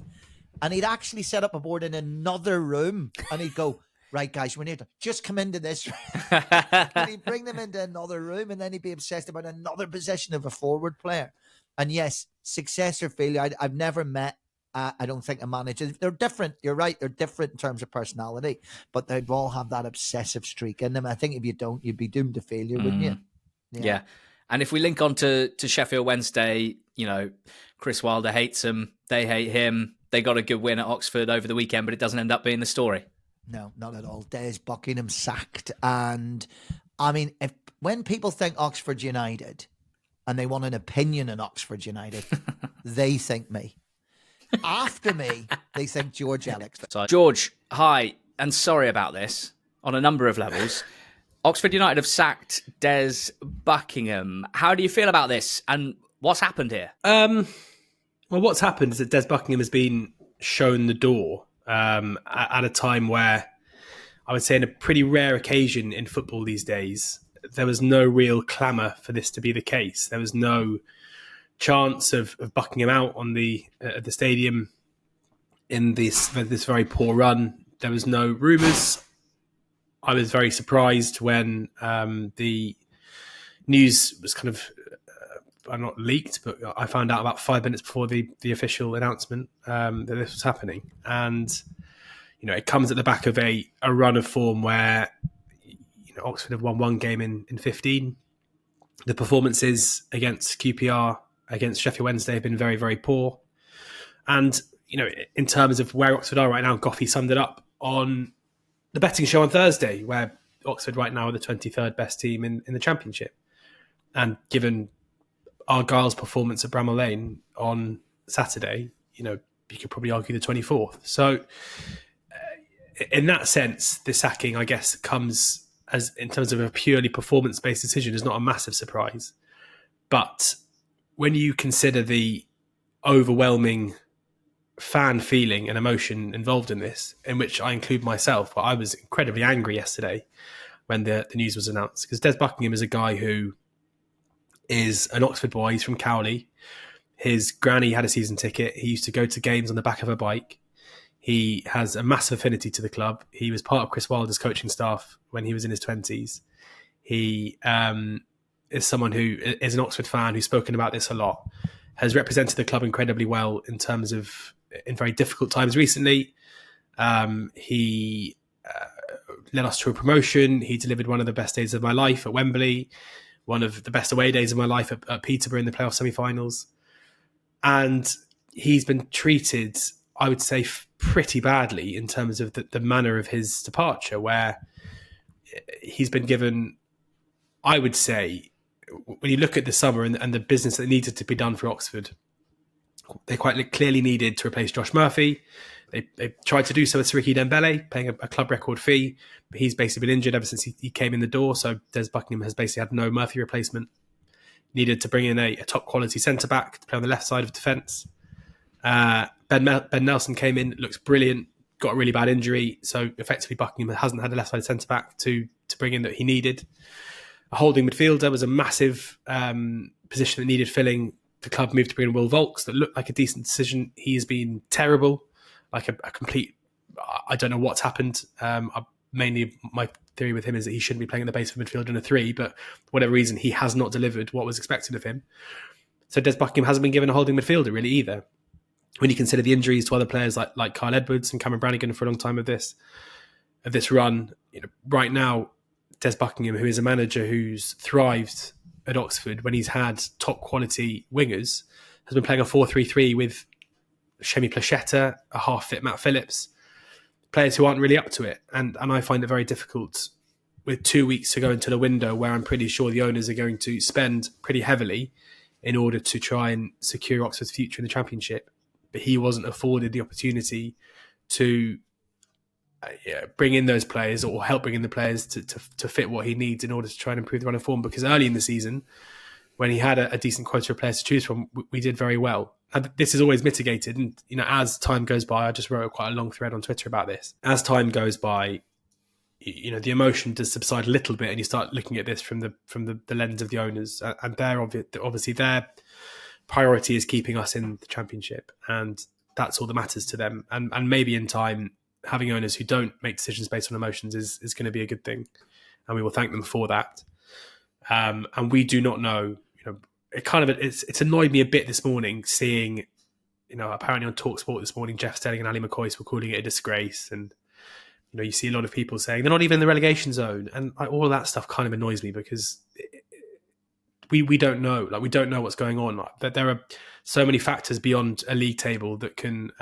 and he'd actually set up a board in another room, and he'd go, right, guys, we need to just come into this room. And he'd bring them into another room, and then he'd be obsessed about another position of a forward player. And yes, success or failure, I've never met, I don't think, a manager. They're different. You're right. They're different in terms of personality, but they'd all have that obsessive streak in them. I think if you don't, you'd be doomed to failure, wouldn't you? Yeah. And if we link on to Sheffield Wednesday, Chris Wilder hates them. They hate him. They got a good win at Oxford over the weekend, but it doesn't end up being the story. No, not at all. Des Buckingham sacked. And I mean, when people think Oxford United and they want an opinion on Oxford United, they think me. After me, they think George Ellick. So, George, hi, and sorry about this on a number of levels. Oxford United have sacked Des Buckingham. How do you feel about this, and what's happened here? Well, what's happened is that Des Buckingham has been shown the door at a time where, I would say, in a pretty rare occasion in football these days, there was no real clamour for this to be the case. There was no chance of Buckingham out on the stadium in this very poor run. There was no rumours. I was very surprised when the news was kind of not leaked, but I found out about 5 minutes before the official announcement that this was happening. And it comes at the back of a run of form where Oxford have won one game in 15. The performances against QPR, against Sheffield Wednesday, have been very, very poor. And, in terms of where Oxford are right now, Goffey summed it up on the betting show on Thursday, where Oxford right now are the 23rd best team in the Championship. And given Argyle's performance at Bramall Lane on Saturday, you could probably argue the 24th. So in that sense, the sacking, I guess, comes as in terms of a purely performance-based decision is not a massive surprise. But when you consider the overwhelming fan feeling and emotion involved in this, in which I include myself, I was incredibly angry yesterday when the news was announced, because Des Buckingham is a guy who is an Oxford boy. He's from Cowley. His granny had a season ticket. He used to go to games on the back of a bike. He has a massive affinity to the club. He was part of Chris Wilder's coaching staff when he was in his 20s. He is someone who is an Oxford fan who's spoken about this a lot, has represented the club incredibly well in terms of in very difficult times recently. He led us to a promotion. He delivered one of the best days of my life at Wembley, one of the best away days of my life at Peterborough in the playoff semi-finals. And he's been treated, I would say, pretty badly in terms of the manner of his departure, where he's been given, I would say, when you look at the summer and the business that needed to be done for Oxford, they quite clearly needed to replace Josh Murphy. They tried to do so with Siriki Dembele, paying a club record fee, but he's basically been injured ever since he came in the door. So Des Buckingham has basically had no Murphy replacement. Needed to bring in a top quality centre-back to play on the left side of defence. Ben Nelson came in, looks brilliant, got a really bad injury. So effectively Buckingham hasn't had a left side centre-back to bring in that he needed. A holding midfielder was a massive position that needed filling. The club moved to bring in Will Volks. That looked like a decent decision. He has been terrible, like a complete, I don't know what's happened. Mainly my theory with him is that he shouldn't be playing at the base of midfield in a 3, but for whatever reason, he has not delivered what was expected of him. So Des Buckingham hasn't been given a holding midfielder really either. When you consider the injuries to other players like Kyle Edwards and Cameron Brannigan for a long time of this run, right now, Des Buckingham, who is a manager who's thrived at Oxford when he's had top quality wingers, has been playing a 4-3-3 with Shemi Placheta, a half fit Matt Phillips, players who aren't really up to it. And I find it very difficult with 2 weeks to go into the window, where I'm pretty sure the owners are going to spend pretty heavily in order to try and secure Oxford's future in the Championship. But he wasn't afforded the opportunity to bring in those players, or help bring in the players to fit what he needs in order to try and improve the run of form. Because early in the season, when he had a decent quota of players to choose from, we did very well. And this is always mitigated. And, as time goes by, I just wrote quite a long thread on Twitter about this. As time goes by, the emotion does subside a little bit, and you start looking at this from the lens of the owners. And obviously their priority is keeping us in the Championship. And that's all that matters to them. And maybe in time, having owners who don't make decisions based on emotions is going to be a good thing. And we will thank them for that. And we do not know, it's annoyed me a bit this morning seeing, apparently on TalkSport this morning, Jeff Stelling and Ali McCoy were calling it a disgrace. And, you see a lot of people saying they're not even in the relegation zone. And all of that stuff kind of annoys me, because we don't know. We don't know what's going on. That there are so many factors beyond a league table that can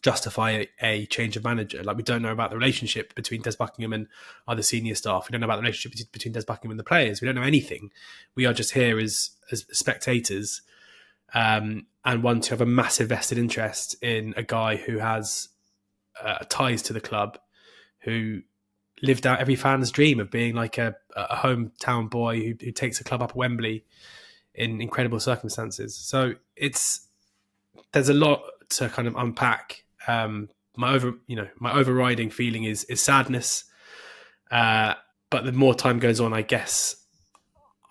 justify a change of manager. We don't know about the relationship between Des Buckingham and other senior staff. We don't know about the relationship between Des Buckingham and the players. We don't know anything. We are just here as spectators, and one to have a massive vested interest in a guy who has ties to the club, who lived out every fan's dream of being like a hometown boy who takes a club up at Wembley in incredible circumstances. So there's a lot to kind of unpack. My overriding feeling is sadness. But the more time goes on, I guess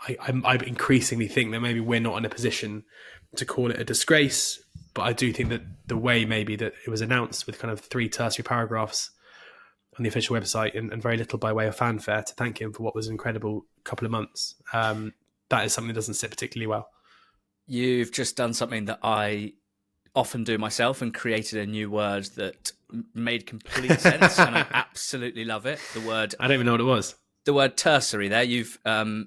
I increasingly think that maybe we're not in a position to call it a disgrace. But I do think that the way maybe that it was announced, with kind of 3 tertiary paragraphs on the official website and very little by way of fanfare to thank him for what was an incredible couple of months, that is something that doesn't sit particularly well. You've just done something that I often do myself, and created a new word that made complete sense, and I absolutely love it. I don't even know what it was. The word tertiary there. You've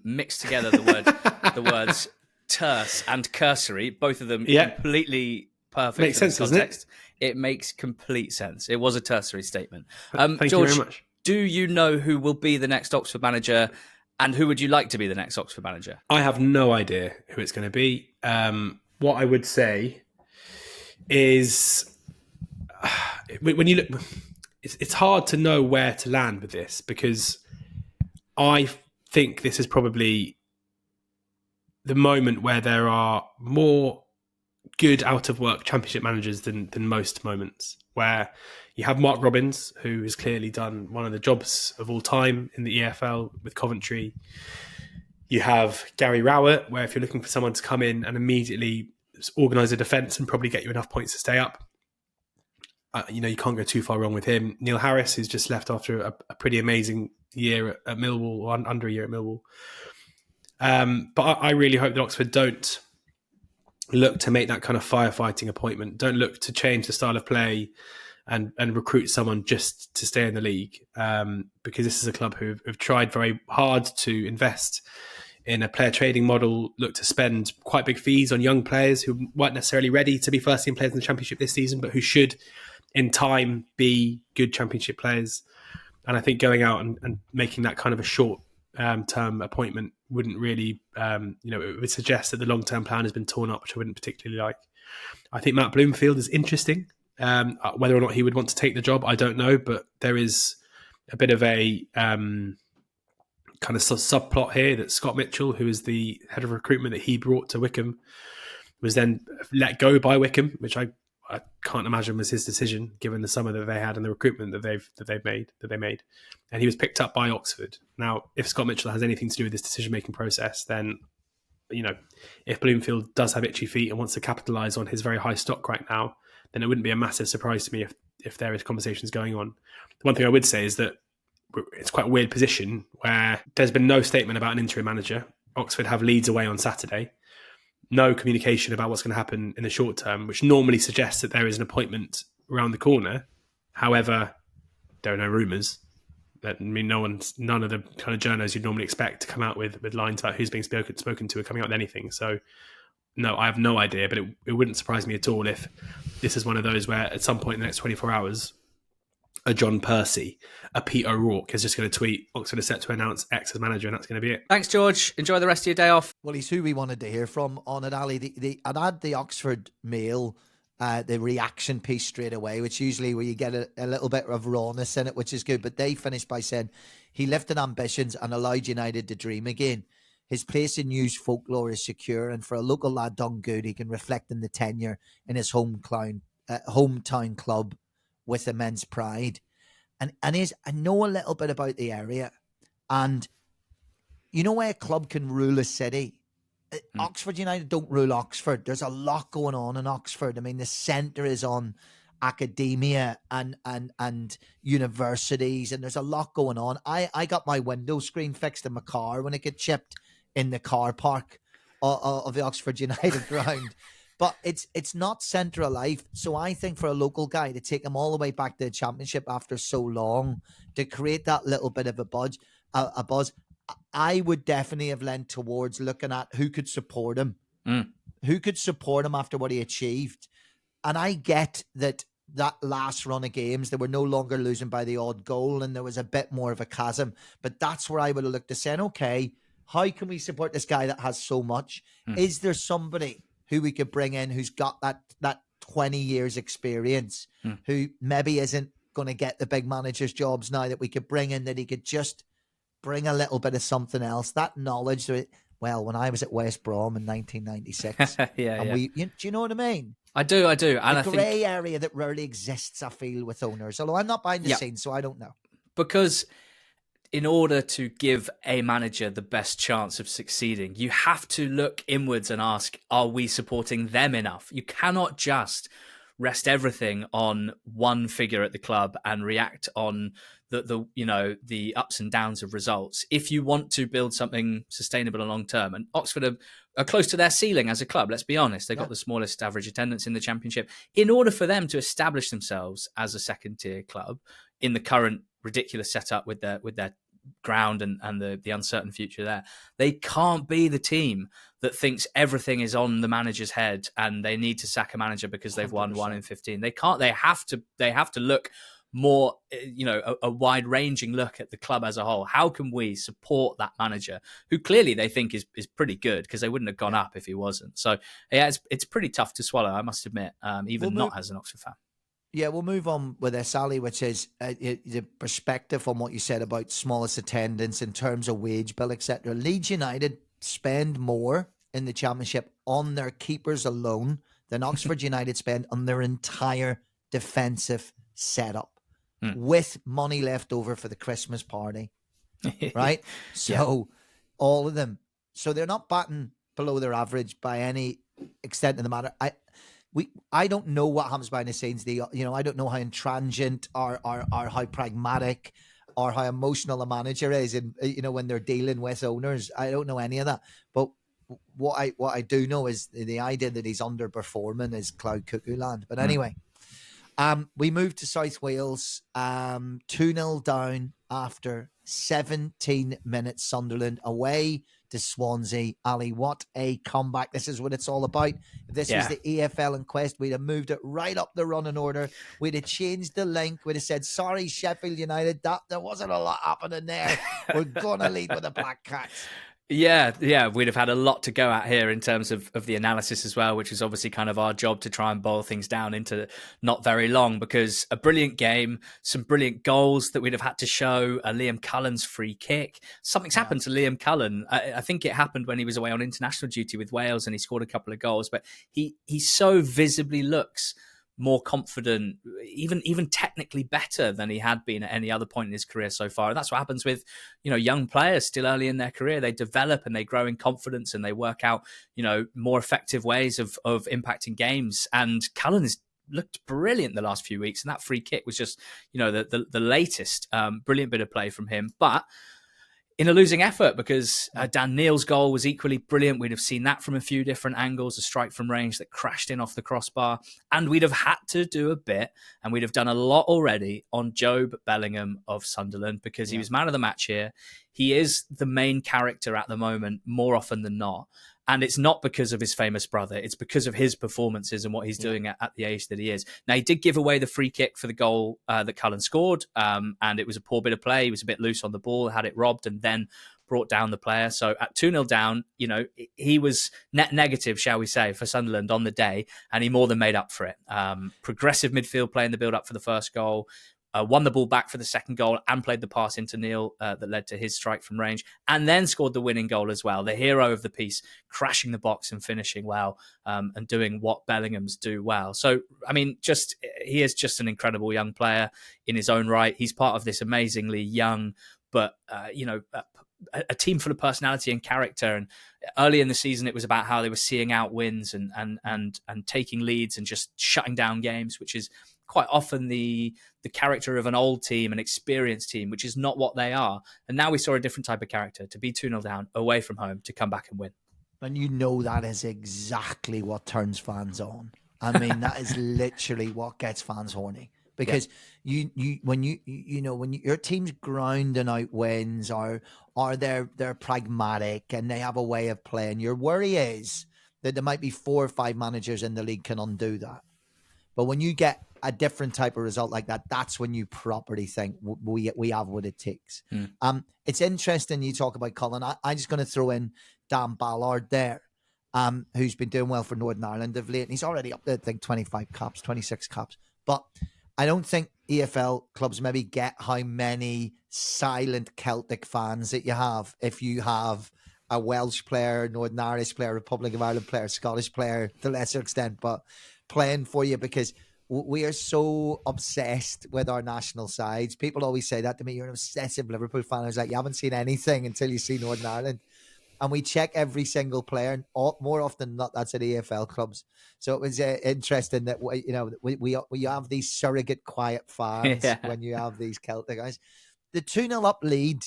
mixed together the words terse and cursory, both of them completely perfect. Makes sense, doesn't it? It makes complete sense. It was a tertiary statement. Thank George, you very much. Do you know who will be the next Oxford manager, and who would you like to be the next Oxford manager? I have no idea who it's going to be. What I would say is, when you look, it's hard to know where to land with this, because I think this is probably the moment where there are more good out-of-work Championship managers than most moments, where you have Mark Robins, who has clearly done one of the jobs of all time in the EFL with Coventry. You have Gary Rowett, where if you're looking for someone to come in and immediately organise a defence and probably get you enough points to stay up, you can't go too far wrong with him. Neil Harris, who's just left after a pretty amazing year at Millwall, or under a year at Millwall. But I really hope that Oxford don't look to make that kind of firefighting appointment. Don't look to change the style of play and recruit someone just to stay in the league. Because this is a club who have tried very hard to invest in a player trading model, look to spend quite big fees on young players who weren't necessarily ready to be first team players in the Championship this season, but who should in time be good Championship players. And I think going out and making that kind of a short term appointment wouldn't really, it would suggest that the long-term plan has been torn up, which I wouldn't particularly like. I think Matt Bloomfield is interesting. Whether or not he would want to take the job, I don't know, but there is a bit of a kind of subplot here that Scott Mitchell, who is the head of recruitment that he brought to Wymcombe, was then let go by Wymcombe, which I can't imagine was his decision, given the summer that they had and the recruitment that they made. And he was picked up by Oxford. Now, if Scott Mitchell has anything to do with this decision-making process, then, if Bloomfield does have itchy feet and wants to capitalise on his very high stock right now, then it wouldn't be a massive surprise to me if there is conversations going on. The one thing I would say is that it's quite a weird position where there's been no statement about an interim manager. Oxford have Leeds away on Saturday. No communication about what's going to happen in the short term, which normally suggests that there is an appointment around the corner. However, there are no rumours. None of the kind of journos you'd normally expect to come out with lines about who's being spoken to are coming out with anything. So, no, I have no idea, but it wouldn't surprise me at all if this is one of those where at some point in the next 24 hours, a John Percy, a Pete O'Rourke is just going to tweet, Oxford is set to announce X as manager, and that's going to be it. Thanks, George. Enjoy the rest of your day off. Well, he's who we wanted to hear from on it, Ali. I'd add the Oxford Mail, the reaction piece straight away, which usually where you get a little bit of rawness in it, which is good. But they finished by saying he lifted ambitions and allowed United to dream again. His place in news folklore is secure, and for a local lad done good, he can reflect in the tenure in his hometown club with immense pride. And I know a little bit about the area, and you know where a club can rule a city. Oxford United don't rule Oxford. There's a lot going on in Oxford. I mean, the centre is on academia and universities, and there's a lot going on. I got my window screen fixed in my car when it got chipped in the car park of the Oxford United ground. But it's not centre of life. So I think for a local guy to take him all the way back to the Championship after so long, to create that little bit of a buzz, I would definitely have lent towards looking at who could support him. Who could support him after what he achieved. And I get that last run of games, they were no longer losing by the odd goal and there was a bit more of a chasm. But that's where I would have looked to saying, okay, how can we support this guy that has so much? Is there somebody who we could bring in who's got that 20 years experience, who maybe isn't going to get the big managers' jobs now, that we could bring in, that he could just bring a little bit of something else, that knowledge that, well, when I was at West Brom in 1996, do you know what I mean? I do. And a I grey think area that rarely exists, I feel, with owners. Although I'm not behind the scenes, so I don't know. Because in order to give a manager the best chance of succeeding, you have to look inwards and ask, are we supporting them enough? You cannot just rest everything on one figure at the club and react on the ups and downs of results if you want to build something sustainable and long term. And Oxford are close to their ceiling as a club, let's be honest. They've got the smallest average attendance in the Championship. In order for them to establish themselves as a second tier club in the current ridiculous setup with their ground and the uncertain future there, they can't be the team that thinks everything is on the manager's head and they need to sack a manager because they've 100%. Won 1 in 15. They can't. They have to look more, a wide-ranging look at the club as a whole. How can we support that manager who clearly they think is pretty good, because they wouldn't have gone up if he wasn't. So yeah, it's pretty tough to swallow, I must admit, not as an Oxford fan. Yeah, we'll move on with this, Ali, which is the perspective on what you said about smallest attendance in terms of wage bill, etc. Leeds United spend more in the Championship on their keepers alone than Oxford United spend on their entire defensive setup, with money left over for the Christmas party, right? So all of them. So they're not batting below their average by any extent of the matter. I don't know what happens behind the scenes. I don't know how intransigent or how pragmatic or how emotional a manager is, and when they're dealing with owners. I don't know any of that. But what I do know is the idea that he's underperforming is cloud cuckoo land. But anyway, we moved to South Wales, 2-0 down after 17 minutes. Sunderland away to Swansea. Ali, what a comeback. This is what it's all about. If this was the EFL in quest, we'd have moved it right up the running order. We'd have changed the link. We'd have said, sorry, Sheffield United, there wasn't a lot happening there. We're going to lead with the Black Cats. Yeah, we'd have had a lot to go at here in terms of the analysis as well, which is obviously kind of our job to try and boil things down into not very long, because a brilliant game, some brilliant goals that we'd have had to show, Liam Cullen's free kick. Something's happened to Liam Cullen. I think it happened when he was away on international duty with Wales and he scored a couple of goals, but he so visibly looks more confident, even technically better than he had been at any other point in his career so far. And that's what happens with, young players still early in their career. They develop and they grow in confidence and they work out, more effective ways of impacting games. And Cullen has looked brilliant the last few weeks. And that free kick was just, the latest brilliant bit of play from him. But in a losing effort, because Dan Neil's goal was equally brilliant. We'd have seen that from a few different angles, a strike from range that crashed in off the crossbar. And we'd have had to do a bit, and we'd have done a lot already on Jobe Bellingham of Sunderland, because he was man of the match here. He is the main character at the moment, more often than not. And it's not because of his famous brother. It's because of his performances and what he's doing at the age that he is. Now, he did give away the free kick for the goal that Cullen scored, and it was a poor bit of play. He was a bit loose on the ball, had it robbed, and then brought down the player. So at 2-0 down, he was net negative, shall we say, for Sunderland on the day, and he more than made up for it. Progressive midfield play in the build-up for the first goal, won the ball back for the second goal and played the pass into Neil that led to his strike from range, and then scored the winning goal as well. The hero of the piece, crashing the box and finishing well, and doing what Bellingham's do well. So, I mean, he is just an incredible young player in his own right. He's part of this amazingly young, but, a team full of personality and character. And early in the season, it was about how they were seeing out wins and taking leads and just shutting down games, which is quite often the character of an old team, an experienced team, which is not what they are. And now we saw a different type of character, to be 2-0 down away from home, to come back and win. And that is exactly what turns fans on. I mean, that is literally what gets fans horny. Because when your team's grounding out wins, or they're pragmatic and they have a way of playing, your worry is that there might be 4 or 5 managers in the league can undo that. But when you get a different type of result like that, that's when you properly think we have what it takes. It's interesting you talk about Colin. I'm just going to throw in Dan Ballard there, who's been doing well for Northern Ireland of late. And he's already up to, I think, 25 caps, 26 caps. But I don't think EFL clubs maybe get how many silent Celtic fans that you have if you have a Welsh player, Northern Irish player, Republic of Ireland player, Scottish player to a lesser extent, but playing for you, because we are so obsessed with our national sides. People always say that to me. You're an obsessive Liverpool fan. I was like, you haven't seen anything until you see Northern Ireland. And we check every single player, and more often than not, that's at EFL clubs. So it was interesting that we have these surrogate quiet fans when you have these Celtic guys. The 2-0 up lead,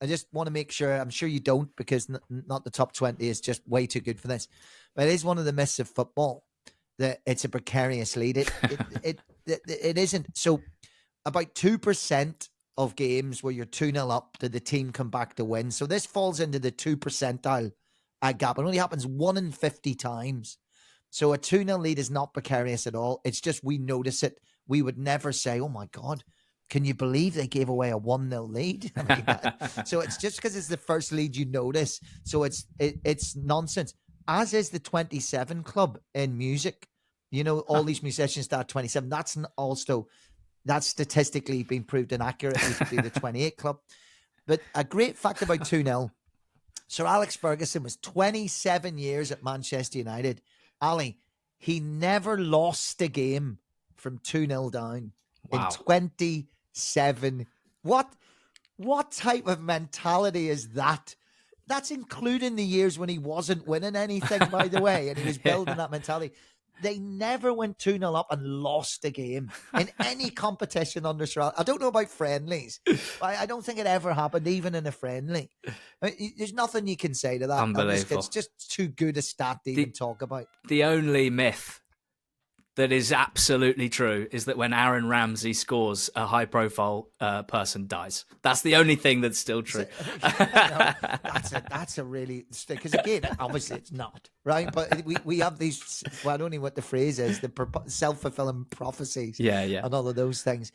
I just want to make sure, I'm sure you don't, because not the top 20 is just way too good for this. But it is one of the myths of football that it's a precarious lead. It isn't. So about 2% of games where you're 2-0 up, did the team come back to win? So this falls into the 2 percentile gap. It only happens 1 in 50 times. So a 2-0 lead is not precarious at all. It's just we notice it. We would never say, oh my God, can you believe they gave away a 1-0 lead? I mean, so it's just because it's the first lead you notice. So it's nonsense. As is the 27 club in music. All these musicians start 27. That's statistically been proved inaccurate to be the 28 club. But a great fact about 2-0. Sir Alex Ferguson was 27 years at Manchester United. Ali, he never lost a game from 2-0 down in 27. What type of mentality is that? That's including the years when he wasn't winning anything, by the way, and he was building that mentality. They never went 2-0 up and lost a game in any competition under Sir Alex. I don't know about friendlies, but I don't think it ever happened, even in a friendly. I mean, there's nothing you can say to that. Unbelievable. It's just too good a stat to even talk about. The only myth that is absolutely true is that when Aaron Ramsey scores, a high-profile person dies. That's the only thing that's still true. That's a really... Because again, obviously it's not, right? But we have these... Well, I don't know what the phrase is, the self-fulfilling prophecies. Yeah. And all of those things.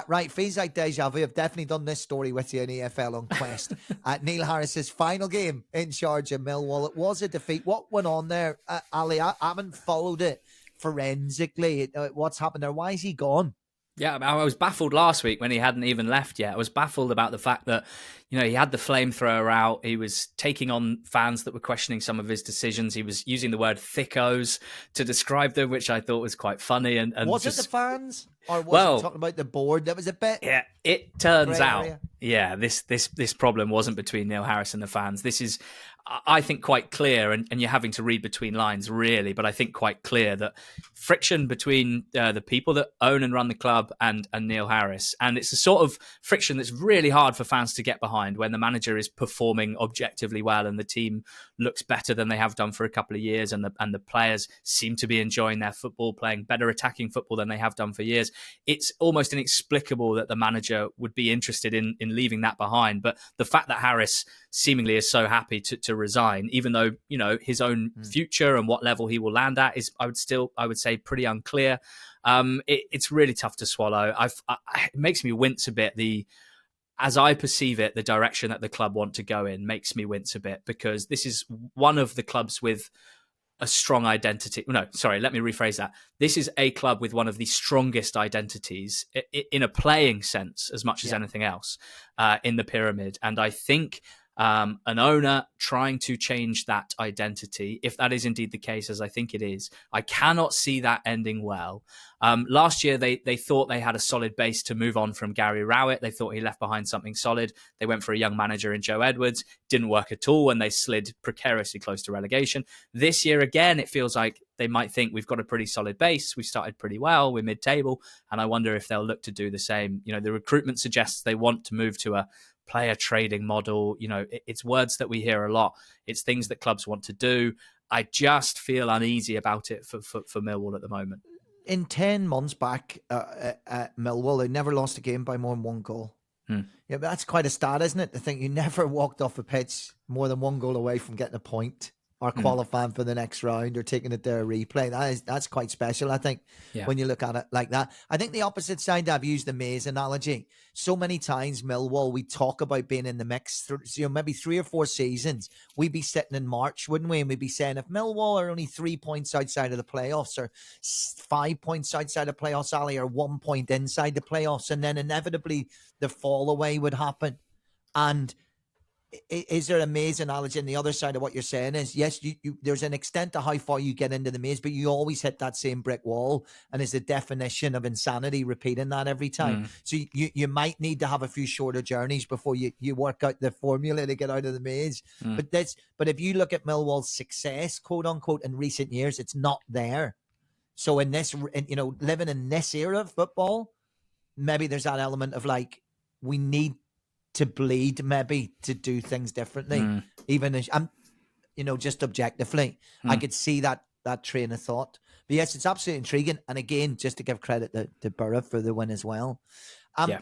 Right, feels like deja vu. I've definitely done this story with you in EFL on Quest. Neil Harris's final game in charge of Millwall. It was a defeat. What went on there, Ali? I haven't followed it forensically. What's happened there? Why is he gone? Yeah, I was baffled last week when he hadn't even left yet. I was baffled about the fact that, he had the flamethrower out. He was taking on fans that were questioning some of his decisions. He was using the word thickos to describe them, which I thought was quite funny. And was it the fans? Or was he talking about the board? That was a bit... Yeah, it turns out, this problem wasn't between Neil Harris and the fans. This is, I think, quite clear, and you're having to read between lines, really, but I think quite clear that friction between the people that own and run the club and Neil Harris, and it's a sort of friction that's really hard for fans to get behind when the manager is performing objectively well and the team looks better than they have done for a couple of years, and the players seem to be enjoying their football, playing better attacking football than they have done for years. It's almost inexplicable that the manager would be interested in leaving that behind. But the fact that Harris seemingly is so happy to resign, even though, you know, his own future and what level he will land at is, I would say, pretty unclear. It's really tough to swallow. It makes me wince a bit. As I perceive it, the direction that the club want to go in makes me wince a bit, because this is one of the clubs with a strong identity. No, sorry, let me rephrase that. This is a club with one of the strongest identities in a playing sense, as much as anything else, in the pyramid. And I think an owner trying to change that identity, if that is indeed the case, as I think it is, I cannot see that ending well. Last year, they thought they had a solid base to move on from Gary Rowett. They thought he left behind something solid. They went for a young manager in Joe Edwards. Didn't work at all, and they slid precariously close to relegation. This year, again, it feels like they might think we've got a pretty solid base. We started pretty well. We're mid-table. And I wonder if they'll look to do the same. You know, the recruitment suggests they want to move to a player trading model. You know, it's words that we hear a lot. It's things that clubs want to do. I just feel uneasy about it for Millwall at the moment. In 10 months back at Millwall, they never lost a game by more than one goal. Yeah, but that's quite a stat, isn't it? To think you never walked off a pitch more than one goal away from getting a point, or qualifying for the next round, or taking it to a replay. That's quite special, I think, when you look at it like that. I think the opposite side, I've used the maze analogy. So many times, Millwall, we talk about being in the mix, maybe 3 or 4 seasons, we'd be sitting in March, wouldn't we? And we'd be saying, if Millwall are only 3 points outside of the playoffs, or 5 points outside the playoffs, Ali, or 1 point inside the playoffs, and then inevitably the fall away would happen. And is there a maze analogy? And the other side of what you're saying is, yes, you there's an extent to how far you get into the maze, but you always hit that same brick wall, and it's the definition of insanity repeating that every time. So you might need to have a few shorter journeys before you work out the formula to get out of the maze. But if you look at Millwall's success, quote unquote, in recent years, it's not there. So in this, living in this era of football, maybe there's that element of like, we need to bleed, maybe, to do things differently. Even as just objectively, I could see that train of thought. But yes, it's absolutely intriguing. And again, just to give credit to Borough for the win as well.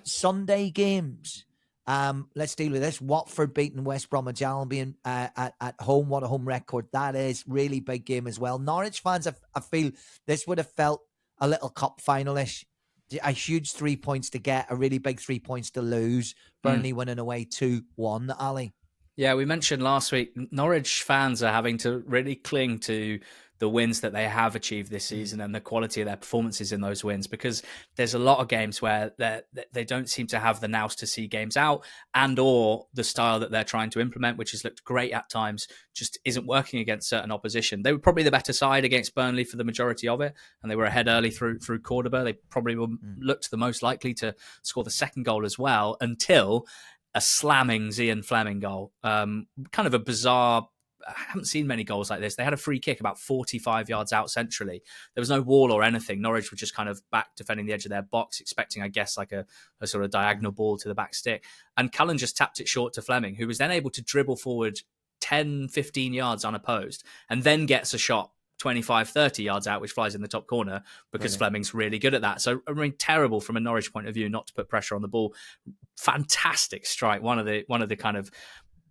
Sunday games. Let's deal with this. Watford beating West Bromwich Albion at home. What a home record that is. Really big game as well. Norwich fans, I feel this would have felt a little cup final-ish. A huge 3 points to get, a really big 3 points to lose. Burnley winning away 2-1, Ali. Yeah, we mentioned last week, Norwich fans are having to really cling to the wins that they have achieved this season and the quality of their performances in those wins, because there's a lot of games where they don't seem to have the nous to see games out, and or the style that they're trying to implement, which has looked great at times, just isn't working against certain opposition. They were probably the better side against Burnley for the majority of it, and they were ahead early through Cordoba. They probably looked the most likely to score the second goal as well, until a slamming Zian Fleming goal. Kind of a bizarre... I haven't seen many goals like this. They had a free kick about 45 yards out centrally. There was no wall or anything. Norwich were just kind of back defending the edge of their box, expecting, I guess, like a sort of diagonal ball to the back stick. And Cullen just tapped it short to Fleming, who was then able to dribble forward 10, 15 yards unopposed, and then gets a shot 25, 30 yards out, which flies in the top corner, because Fleming's really good at that. So, I mean, terrible from a Norwich point of view not to put pressure on the ball. Fantastic strike. One of the kind of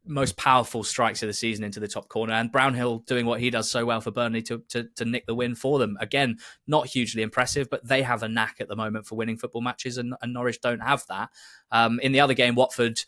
most powerful strikes of the season into the top corner, and Brownhill doing what he does so well for Burnley to nick the win for them. Again, not hugely impressive, but they have a knack at the moment for winning football matches, and Norwich don't have that. In the other game, Watford,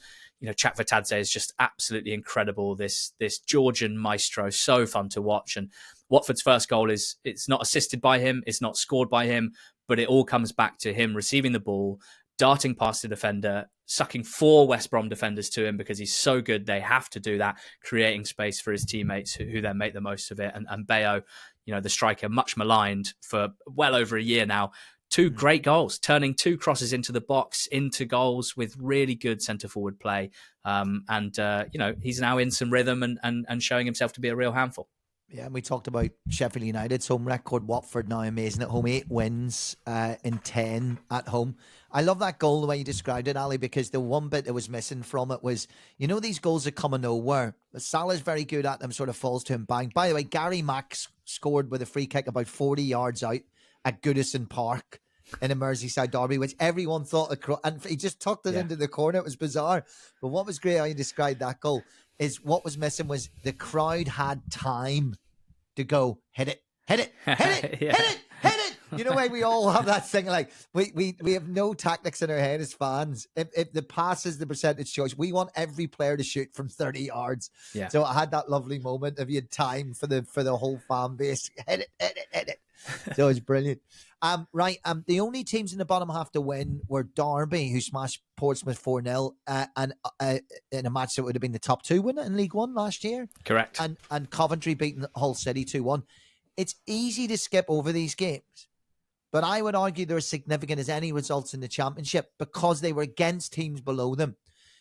Chakvetadze is just absolutely incredible. This Georgian maestro, so fun to watch. And Watford's first goal it's not assisted by him, it's not scored by him, but it all comes back to him receiving the ball, darting past the defender, sucking 4 West Brom defenders to him because he's so good. They have to do that, creating space for his teammates who then make the most of it. And Bayo, the striker, much maligned for well over a year now. 2 great goals, turning 2 crosses into the box into goals with really good centre-forward play. He's now in some rhythm and showing himself to be a real handful. Yeah, and we talked about Sheffield United's home record. Watford now amazing at home, 8 wins in 10 at home. I love that goal, the way you described it, Ali, because the one bit that was missing from it was, these goals that come of nowhere. Salah's very good at them, sort of falls to him bang. By the way, Gary Max scored with a free kick about 40 yards out at Goodison Park in a Merseyside derby, which everyone thought, and he just tucked it into the corner. It was bizarre. But what was great, how you described that goal, is what was missing was the crowd had time to go, hit it, hit it, hit it, hit it, hit it. You know why we all have that thing, like we have no tactics in our head as fans. If the pass is the percentage choice, we want every player to shoot from 30 yards. Yeah. So I had that lovely moment of you had time for the whole fan base. Hit it, hit it, hit it. So it's brilliant. The only teams in the bottom half to win were Derby, who smashed Portsmouth 4-0, and in a match that would have been the top two, wouldn't it, in League One last year? Correct. And Coventry beating Hull City 2-1. It's easy to skip over these games, but I would argue they're as significant as any results in the Championship because they were against teams below them.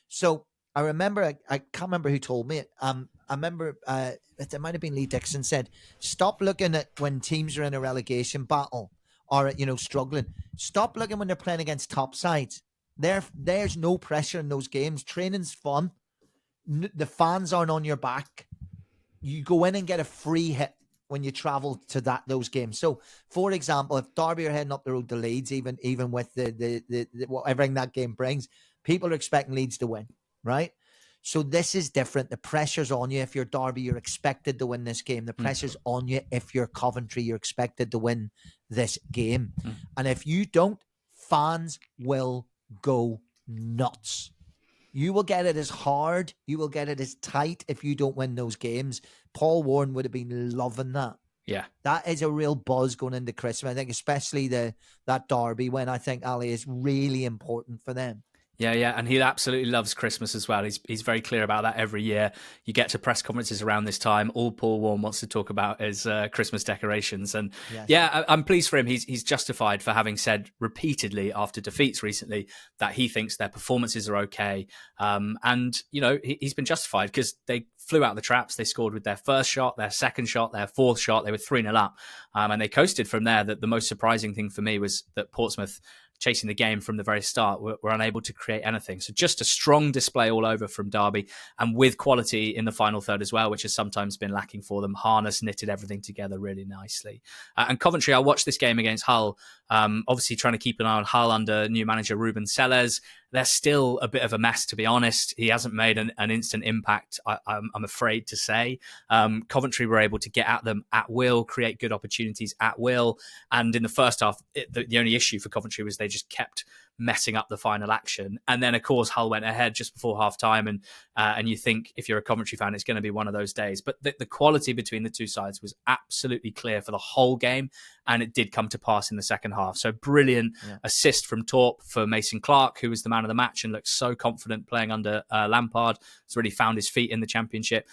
So I remember, I can't remember who told me it. I remember it might have been Lee Dixon said, stop looking at when teams are in a relegation battle or, struggling. Stop looking when they're playing against top sides. There's no pressure in those games. Training's fun. The fans aren't on your back. You go in and get a free hit when you travel to those games. So, for example, if Derby are heading up the road to Leeds, even with the whatever that game brings, people are expecting Leeds to win, right? So this is different. The pressure's on you. If you're Derby, you're expected to win this game. The pressure's on you. If you're Coventry, you're expected to win this game. And if you don't, fans will go nuts. You will get it as hard. You will get it as tight if you don't win those games. Paul Warren would have been loving that. Yeah. That is a real buzz going into Christmas. I think especially that Derby win, I think, Ali, is really important for them. Yeah, and he absolutely loves Christmas as well. He's very clear about that every year. You get to press conferences around this time. All Paul Warren wants to talk about is Christmas decorations. And I'm pleased for him. He's justified for having said repeatedly after defeats recently that he thinks their performances are okay. And he's been justified because they flew out the traps. They scored with their first shot, their second shot, their fourth shot. They were 3-0 up, and they coasted from there. That the most surprising thing for me was that Portsmouth, chasing the game from the very start, were unable to create anything. So just a strong display all over from Derby, and with quality in the final third as well, which has sometimes been lacking for them. Harness knitted everything together really nicely. And Coventry, I watched this game against Hull, obviously trying to keep an eye on Hull under new manager Ruben Sellers. They're still a bit of a mess, to be honest. He hasn't made an instant impact, I'm afraid to say. Coventry were able to get at them at will, create good opportunities at will. And in the first half, the only issue for Coventry was they just kept messing up the final action. And then, of course, Hull went ahead just before half-time. And you think, if you're a Coventry fan, it's going to be one of those days. But the quality between the two sides was absolutely clear for the whole game. And it did come to pass in the second half. So brilliant assist from Torp for Mason Clark, who was the man of the match and looked so confident playing under Lampard. He's really found his feet in the Championship.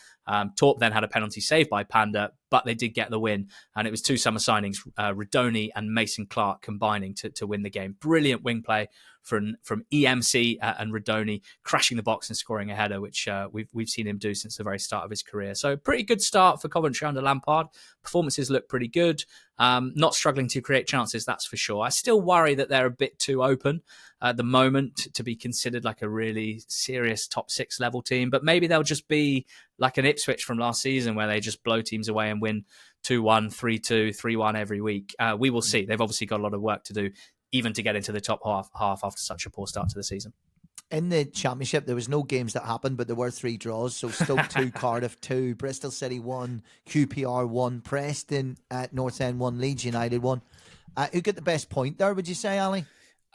Torp then had a penalty saved by Panda, but they did get the win. And it was two summer signings, Redoni and Mason Clark, combining to win the game. Brilliant wing play from EMC and Redoni, crashing the box and scoring a header, which we've seen him do since the very start of his career. So pretty good start for Coventry under Lampard. Performances look pretty good. Not struggling to create chances, that's for sure. I still worry that they're a bit too open at the moment to be considered like a really serious top six level team, but maybe they'll just be like an Ipswich from last season where they just blow teams away and win 2-1, 3-2, 3-1 every week. We will see. They've obviously got a lot of work to do, even to get into the top half after such a poor start to the season. In the Championship, there was no games that happened, but there were 3 draws. So Stoke 2, Cardiff 2, Bristol City 1, QPR 1, Preston at North End 1, Leeds United 1. Who got the best point there, would you say, Ali?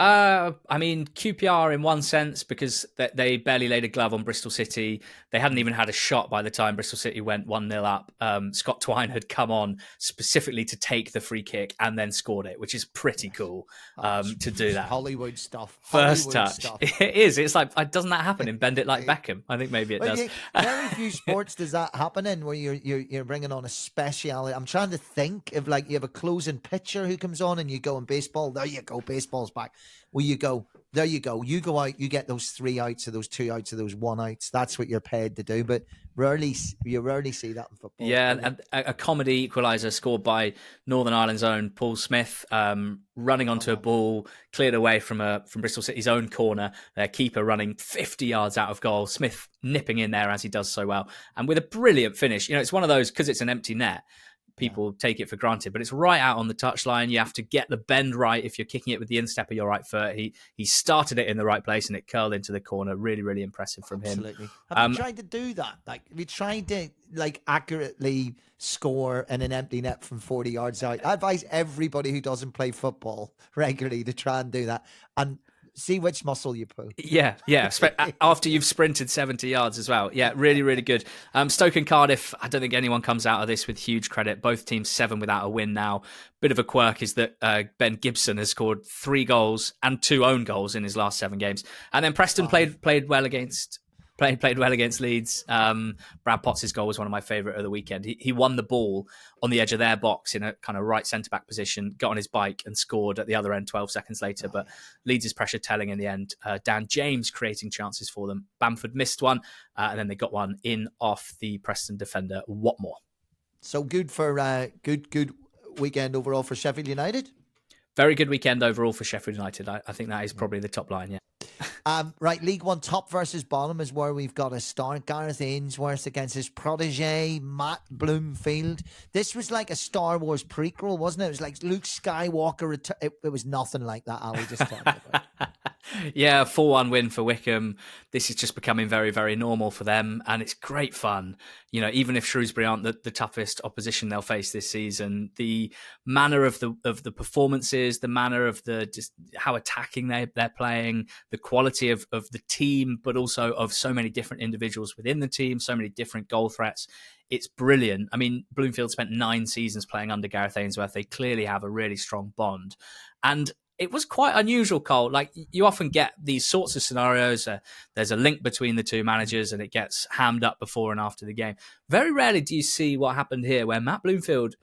I mean, QPR in one sense, because they barely laid a glove on Bristol City. They hadn't even had a shot by the time Bristol City went 1-0 up. Scott Twine had come on specifically to take the free kick and then scored it, which is pretty cool to do that. Hollywood stuff. First touch. It is. It's like, doesn't that happen in Bend It Like Beckham? I think maybe it does. Very few sports does that happen in, where you're bringing on a speciality. I'm trying to think of, like, you have a closing pitcher who comes on and you go in baseball. There you go. Baseball's back. Where you go, there you go. You go out, you get those 3 outs or those 2 outs or those 1 outs. That's what you're paid to do. But you rarely see that in football. Yeah, and a comedy equaliser scored by Northern Ireland's own Paul Smith, running onto a ball cleared away from Bristol City's own corner. Their keeper running 50 yards out of goal. Smith nipping in there as he does so well, and with a brilliant finish. You know, it's one of those, because it's an empty net, people take it for granted, but it's right out on the touchline. You have to get the bend right if you're kicking it with the instep of your right foot. He started it in the right place and it curled into the corner. Really, really impressive from him. Absolutely. Have you tried to do that? Like, have you tried to accurately score in an empty net from 40 yards out? I advise everybody who doesn't play football regularly to try and do that and see which muscle you pull. Yeah. After you've sprinted 70 yards as well. Yeah, really, really good. Stoke and Cardiff, I don't think anyone comes out of this with huge credit. Both teams 7 without a win now. Bit of a quirk is that Ben Gibson has scored 3 goals and 2 own goals in his last 7 games. And then Preston played well against Leeds. Brad Potts' goal was one of my favourite of the weekend. He won the ball on the edge of their box in a kind of right centre-back position, got on his bike and scored at the other end 12 seconds later. But Leeds' pressure telling in the end. Dan James creating chances for them. Bamford missed one, and then they got one in off the Preston defender, Watmore. So good for good weekend overall for Sheffield United? Very good weekend overall for Sheffield United. I think that is probably the top line, yeah. Right, League One top versus bottom is where we've got a start. Gareth Ainsworth against his protege, Matt Bloomfield. This was like a Star Wars prequel, wasn't it? It was like Luke Skywalker. It was nothing like that, Ali just talked about. Yeah, 4-1 win for Wymcombe. This is just becoming very, very normal for them, and it's great fun. You know, even if Shrewsbury aren't the toughest opposition they'll face this season, the manner of the performances, the manner of just how attacking they're playing, the quality of the team, but also of so many different individuals within the team, so many different goal threats. It's brilliant. I mean, Bloomfield spent 9 seasons playing under Gareth Ainsworth. They clearly have a really strong bond, and it was quite unusual, Cole. Like, you often get these sorts of scenarios. There's a link between the two managers and it gets hammed up before and after the game. Very rarely do you see what happened here, where Matt Bloomfield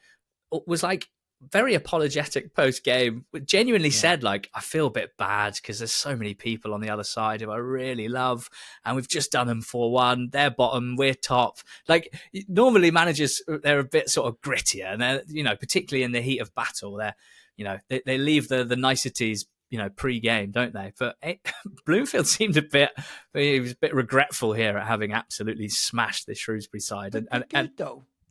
was like very apologetic post-game, genuinely said, like, I feel a bit bad because there's so many people on the other side who I really love, and we've just done them 4-1. They're bottom, we're top. Like, normally managers, they're a bit sort of grittier, and they're, you know, particularly in the heat of battle, they leave the niceties, pre-game, don't they? But Bloomfield seemed he was a bit regretful here at having absolutely smashed the Shrewsbury side. And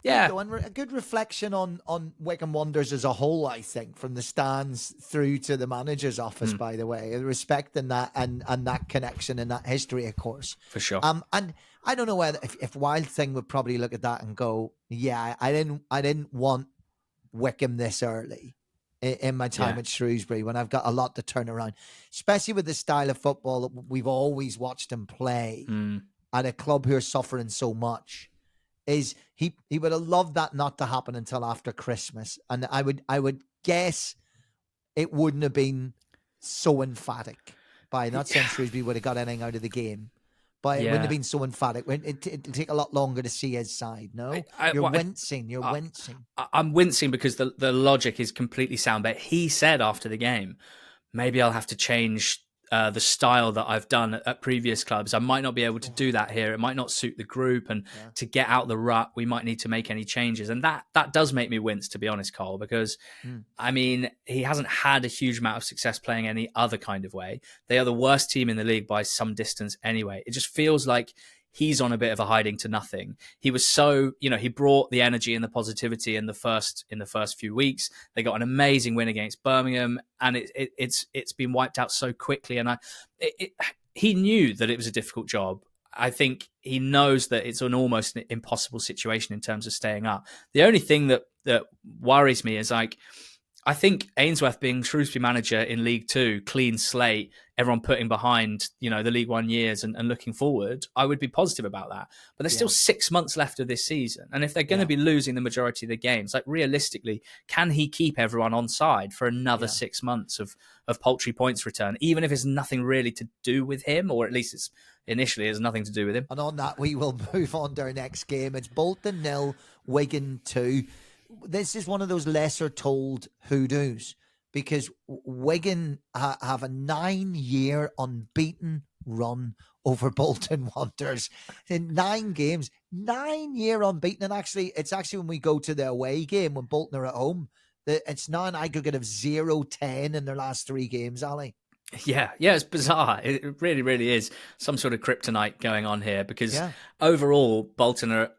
a good reflection on Wycombe Wanderers as a whole, I think, from the stands through to the manager's office, by the way. Respecting that and that connection and that history, of course. For sure. And I don't know whether if Wild Thing would probably look at that and go, yeah, I didn't want Wycombe this early in my time at Shrewsbury, when I've got a lot to turn around, especially with the style of football that we've always watched him play at a club who are suffering so much. Is he would have loved that not to happen until after Christmas, and I would guess it wouldn't have been so emphatic. Not saying Shrewsbury would have got anything out of the game, but it wouldn't have been so emphatic. It'd take a lot longer to see his side. No, you're wincing. I'm wincing because the logic is completely sound. But he said after the game, maybe I'll have to change the style that I've done at previous clubs. I might not be able to do that here. It might not suit the group, and to get out the rut, we might need to make any changes. And that does make me wince, to be honest, Cole, because I mean, he hasn't had a huge amount of success playing any other kind of way. They are the worst team in the league by some distance anyway. It just feels like he's on a bit of a hiding to nothing. He was so, he brought the energy and the positivity in the first few weeks. They got an amazing win against Birmingham, and it's been wiped out so quickly. And he knew that it was a difficult job. I think he knows that it's an almost impossible situation in terms of staying up. The only thing that worries me is, like, I think Ainsworth being Shrewsbury manager in League Two, clean slate, everyone putting behind, the League One years and looking forward, I would be positive about that. But there's still 6 months left of this season. And if they're going to be losing the majority of the games, like, realistically, can he keep everyone on side for another 6 months of paltry points return, even if it's nothing really to do with him, or at least initially has nothing to do with him? And on that, we will move on to our next game. It's Bolton 0, Wigan 2. This is one of those lesser told hoodoos, because Wigan have a 9-year unbeaten run over Bolton Wanderers in 9 games. 9-year unbeaten. And actually, it's actually when we go to the away game when Bolton are at home, it's now an aggregate of 0-10 in their last 3 games, Ali. Yeah, it's bizarre. It really, really is some sort of kryptonite going on here, because overall, Bolton are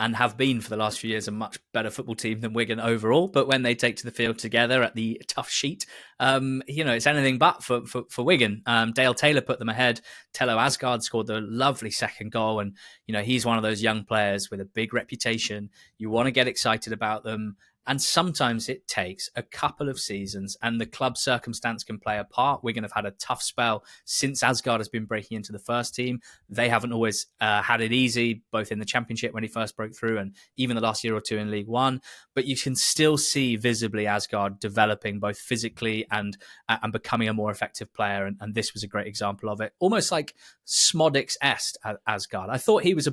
and have been for the last few years a much better football team than Wigan overall. But when they take to the field together at the tough sheet, it's anything but for Wigan. Dale Taylor put them ahead. Tello Asgard scored the lovely second goal. And, he's one of those young players with a big reputation. You want to get excited about them. And sometimes it takes a couple of seasons, and the club circumstance can play a part. Wigan have had a tough spell since Asgard has been breaking into the first team. They haven't always had it easy, both in the Championship when he first broke through and even the last year or two in League One. But you can still see visibly Asgard developing both physically and becoming a more effective player. And this was a great example of it. Almost like Smodix est Asgard. I thought he was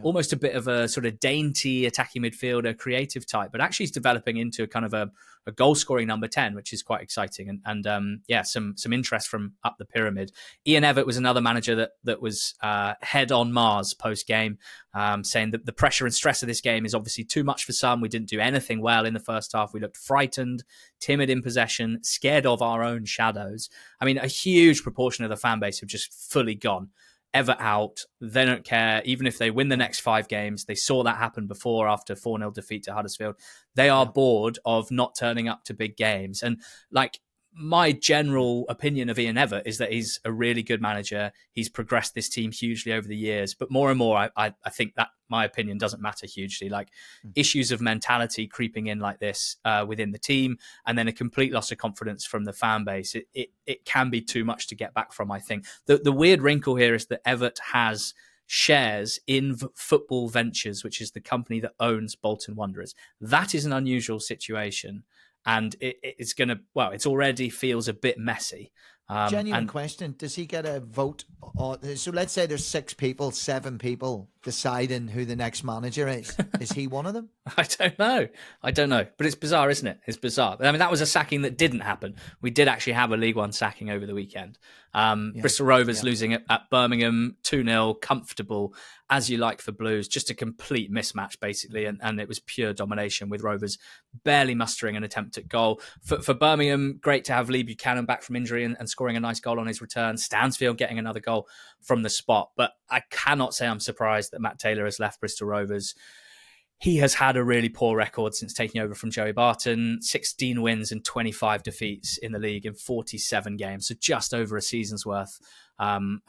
almost a bit of a sort of dainty attacking midfielder, creative type, but actually he's developing into a kind of a goal-scoring number 10, which is quite exciting. And some interest from up the pyramid. Ian Evatt was another manager that was head on Mars post-game, saying that the pressure and stress of this game is obviously too much for some. We didn't do anything well in the first half. We looked frightened, timid in possession, scared of our own shadows. I mean, a huge proportion of the fan base have just fully gone. Ever out, they don't care. Even if they win the next 5 games, they saw that happen before after 4-0 defeat to Huddersfield. They are bored of not turning up to big games. And my general opinion of Ian Evatt is that he's a really good manager. He's progressed this team hugely over the years, but more and more, I think that my opinion doesn't matter hugely. Issues of mentality creeping in like this within the team, and then a complete loss of confidence from the fan base. It can be too much to get back from, I think. The weird wrinkle here is that Evatt has shares in Football Ventures, which is the company that owns Bolton Wanderers. That is an unusual situation. And it already feels a bit messy. Genuine question. Does he get a vote? So let's say there's 6 people, 7 people deciding who the next manager is. Is he one of them? I don't know. But it's bizarre, isn't it? It's bizarre. I mean, that was a sacking that didn't happen. We did actually have a League One sacking over the weekend. Bristol Rovers losing at Birmingham 2-0, comfortable, as you like for Blues. Just a complete mismatch, basically. And it was pure domination with Rovers barely mustering an attempt at goal. For Birmingham, great to have Lee Buchanan back from injury and scoring a nice goal on his return. Stansfield getting another goal from the spot. But I cannot say I'm surprised that Matt Taylor has left Bristol Rovers. He has had a really poor record since taking over from Joey Barton. 16 wins and 25 defeats in the league in 47 games, so just over a season's worth. And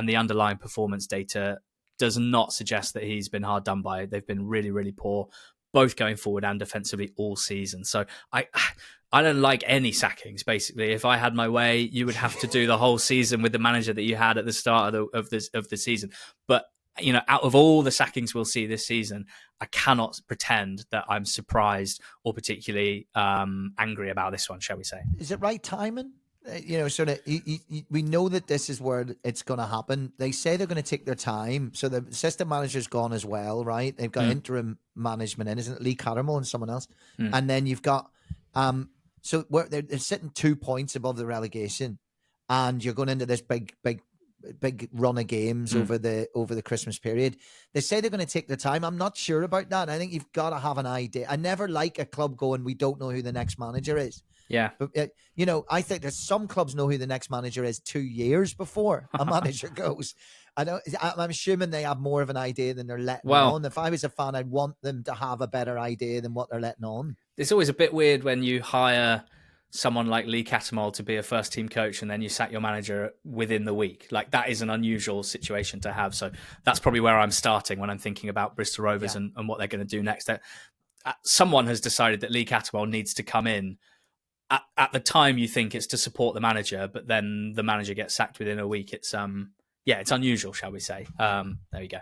the underlying performance data does not suggest that he's been hard done by. They've been really, really poor, both going forward and defensively all season. So I don't like any sackings, basically. If I had my way, you would have to do the whole season with the manager that you had at the start of the season. But out of all the sackings we'll see this season, I cannot pretend that I'm surprised or particularly angry about this one, shall we say. Is it right timing? We know that this is where it's going to happen. They say they're going to take their time. So the assistant manager's gone as well, right? They've got interim management in, isn't it? Lee Cattermole and someone else. And then you've got... So they're sitting 2 points above the relegation, and you're going into this big run of games over the Christmas period. They say they're going to take their time. I'm not sure about that. I think you've got to have an idea. I never like a club going, we don't know who the next manager is. Yeah. But, I think that some clubs know who the next manager is 2 years before a manager goes. I'm assuming they have more of an idea than they're letting on. If I was a fan, I'd want them to have a better idea than what they're letting on. It's always a bit weird when you hire someone like Lee Cattermole to be a first-team coach and then you sack your manager within the week. That is an unusual situation to have. So that's probably where I'm starting when I'm thinking about Bristol Rovers and what they're going to do next. Someone has decided that Lee Cattermole needs to come in at the time you think it's to support the manager, but then the manager gets sacked within a week. It's unusual, shall we say. There you go.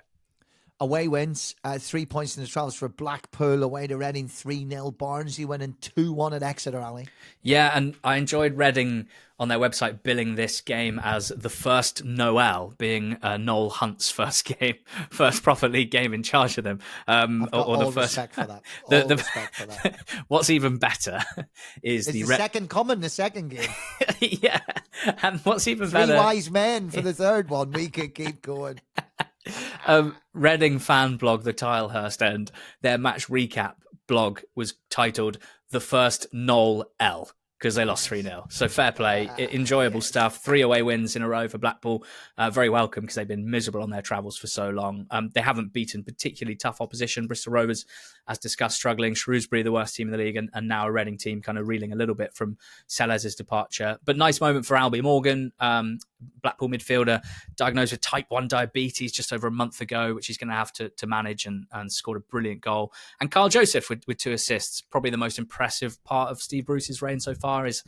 away wins, 3 points in the travels for Blackpool, away to Reading 3-0. Barnsley winning 2-1 at Exeter, Ali. Yeah, and I enjoyed Reading on their website billing this game as the first Noel, being Noel Hunt's first proper league game in charge of them. I've got all respect for that. Respect for that. What's even better is it's the second coming, the second game. Yeah, and what's even Three better... wise men for the third one. We could keep going. Reading fan blog, the Tilehurst End, their match recap blog was titled "The First Noel L" because they lost 3-0. So fair play, enjoyable stuff. 3 away wins in a row for Blackpool. Very welcome because they've been miserable on their travels for so long. They haven't beaten particularly tough opposition. Bristol Rovers, as discussed, struggling. Shrewsbury, the worst team in the league, and now a Reading team kind of reeling a little bit from Sellers' departure. But nice moment for Albie Morgan, Blackpool midfielder, diagnosed with type 1 diabetes just over a month ago, which he's going to have to manage, and scored a brilliant goal. And Carl Joseph with 2 assists. Probably the most impressive part of Steve Bruce's reign so far is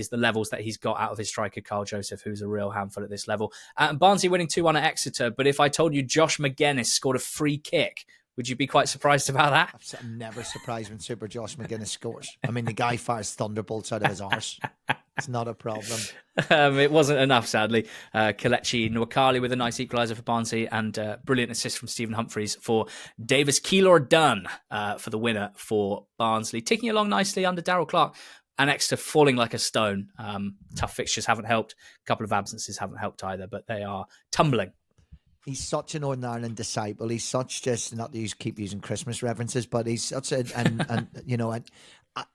the levels that he's got out of his striker, Carl Joseph, who's a real handful at this level. And Barnsley winning 2-1 at Exeter. But if I told you Josh McGuinness scored a free kick, would you be quite surprised about that? I'm never surprised when Super Josh McGuinness scores. I mean, the guy fires thunderbolts out of his arse. It's not a problem. It wasn't enough, sadly. Kelechi Nwakali with a nice equaliser for Barnsley, and brilliant assist from Stephen Humphreys for Davis Keillor-Dunn for the winner for Barnsley. Ticking along nicely under Darryl Clark. And Exeter falling like a stone. Tough fixtures haven't helped. A couple of absences haven't helped either, but they are tumbling. He's such a Northern Ireland disciple. He's such, just not to keep using Christmas references, but he's such a, and you know,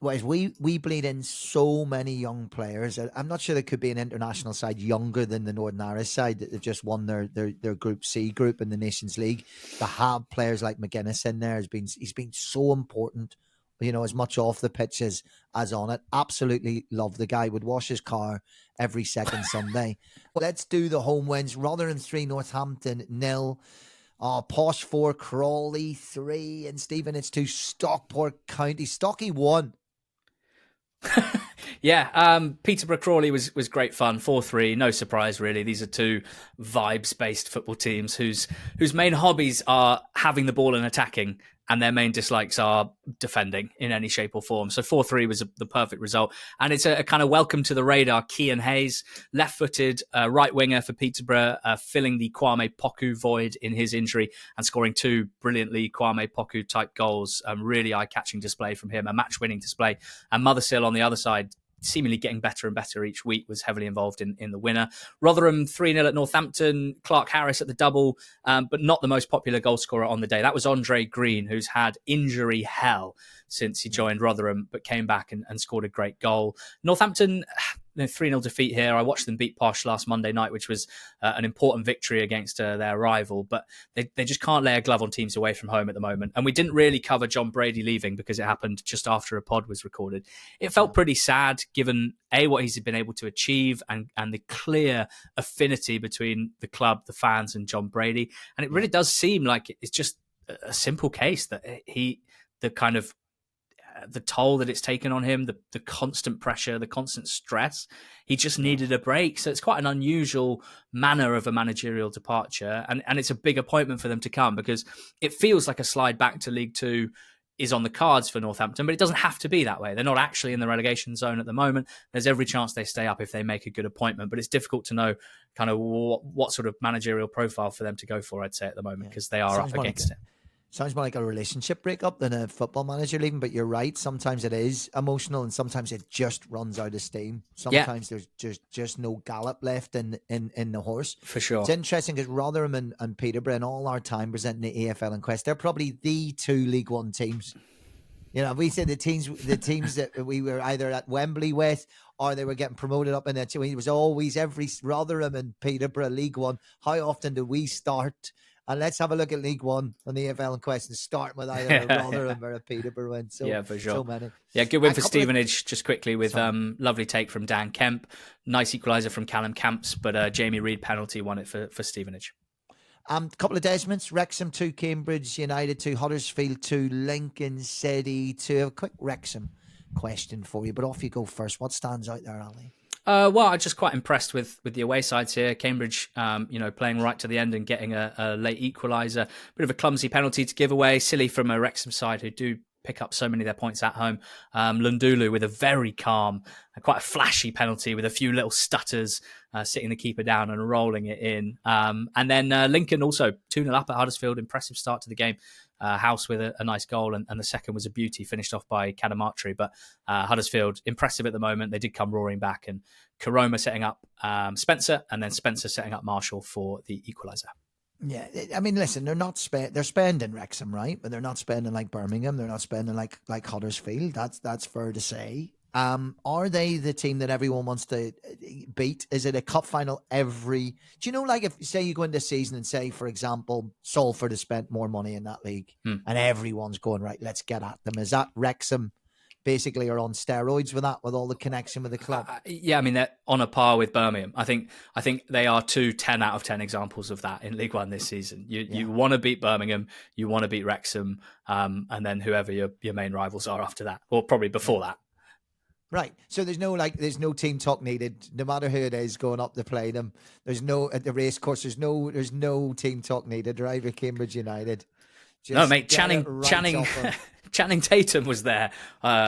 whereas we bleed in so many young players. I'm not sure there could be an international side younger than the Northern Irish side that have just won their Group C group in the Nations League. To have players like McGuinness in there he's been so important. You know, as much off the pitch as on it. Absolutely love the guy. Would wash his car every second Sunday. Let's do the home wins. Rotherham 3, Northampton 0. Posh 4, Crawley 3. And Stephen, it's 2, Stockport County. Stocky 1. Yeah, Peterborough Crawley was great fun. 4-3, no surprise really. These are 2 vibes-based football teams whose main hobbies are having the ball and attacking, and their main dislikes are defending in any shape or form. So 4-3 was the perfect result. And it's a kind of welcome to the radar. Cian Hayes, left-footed right winger for Peterborough, filling the Kwame Poku void in his injury and scoring 2 brilliantly Kwame Poku type goals. Really eye-catching display from him, a match-winning display. And Mothersill on the other side, seemingly getting better and better each week, was heavily involved in the winner. Rotherham 3-0 at Northampton, Clark Harris at the double, but not the most popular goal scorer on the day. That was Andre Green, who's had injury hell since he joined Rotherham, but came back and scored a great goal. Northampton, 3-0 defeat here. I watched them beat Posh last Monday night, which was an important victory against their rival, but they just can't lay a glove on teams away from home at the moment. And we didn't really cover John Brady leaving because it happened just after a pod was recorded. It felt pretty sad given what he's been able to achieve and the clear affinity between the club, the fans and John Brady. And it really does seem like it's just a simple case that the toll that it's taken on him, the constant pressure, the constant stress, he just needed a break. So it's quite an unusual manner of a managerial departure. And it's a big appointment for them to come because it feels like a slide back to League Two is on the cards for Northampton, but it doesn't have to be that way. They're not actually in the relegation zone at the moment. There's every chance they stay up if they make a good appointment, but it's difficult to know kind of what sort of managerial profile for them to go for, I'd say, at the moment, because they are up against it. Sounds more like a relationship breakup than a football manager leaving, but you're right. Sometimes it is emotional and sometimes it just runs out of steam. Sometimes there's just no gallop left in the horse. For sure. It's interesting because Rotherham and Peterborough in all our time presenting the EFL and Quest, they're probably the 2 League One teams. You know, we said the teams that we were either at Wembley with or they were getting promoted up in it. It was always every Rotherham and Peterborough League One. How often do we start? And let's have a look at League One on the EFL in question, starting with either a Rotherham or a Peterborough win. So, yeah, for sure. So many. Yeah, good win for Stevenage, just quickly, with lovely take from Dan Kemp. Nice equaliser from Callum Camps, but Jamie Reid penalty won it for Stevenage. Couple of Desmonds, Wrexham 2, Cambridge United 2, Huddersfield 2, Lincoln City 2. A quick Wrexham question for you, but off you go first. What stands out there, Ali? Well, I'm just quite impressed with the away sides here. Cambridge, playing right to the end and getting a late equaliser. Bit of a clumsy penalty to give away. Silly from a Wrexham side who do pick up so many of their points at home. Lundulu with a very calm and quite a flashy penalty with a few little stutters, sitting the keeper down and rolling it in. And then Lincoln also 2-0 up at Huddersfield. Impressive start to the game. House with a nice goal, and the second was a beauty, finished off by Cadamartri. But Huddersfield, impressive at the moment. They did come roaring back, and Karoma setting up Spencer, and then Spencer setting up Marshall for the equaliser. Yeah, I mean, listen, they're spending Wrexham, right? But they're not spending like Birmingham. They're not spending like Huddersfield. That's fair to say. Are they the team that everyone wants to beat? Is it a cup final every... Do you know, like, if say you go into the season and say, for example, Salford has spent more money in that league and everyone's going, right, let's get at them. Is that Wrexham basically are on steroids with that, with all the connection with the club? Yeah, I mean, they're on a par with Birmingham. I think they are 10 out of 10 examples of that in League One this season. You want to beat Birmingham, you want to beat Wrexham, and then whoever your main rivals are after that, or probably before that. Right. So there's no team talk needed, no matter who it is going up to play them. There's no, at the race course, there's no team talk needed, right? With Cambridge United. Just no, mate, Channing Tatum was there.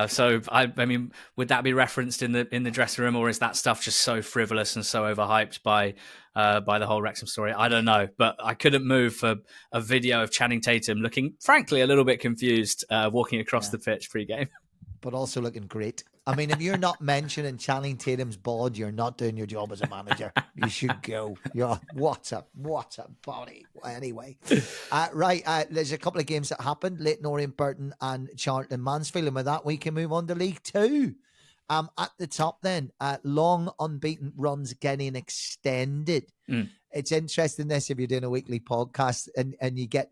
So I mean, would that be referenced in the dressing room, or is that stuff just so frivolous and so overhyped by the whole Wrexham story? I don't know, but I couldn't move for a video of Channing Tatum looking, frankly, a little bit confused, walking across the pitch pre-game. But also looking great. I mean, if you're not mentioning Channing Tatum's bod, you're not doing your job as a manager. You should go. What a body. Anyway, there's a couple of games that happened. Leyton Orient, Burton and Charlton Mansfield. And with that, we can move on to League Two. At the top then, long unbeaten runs getting extended. It's interesting this if you're doing a weekly podcast and you get...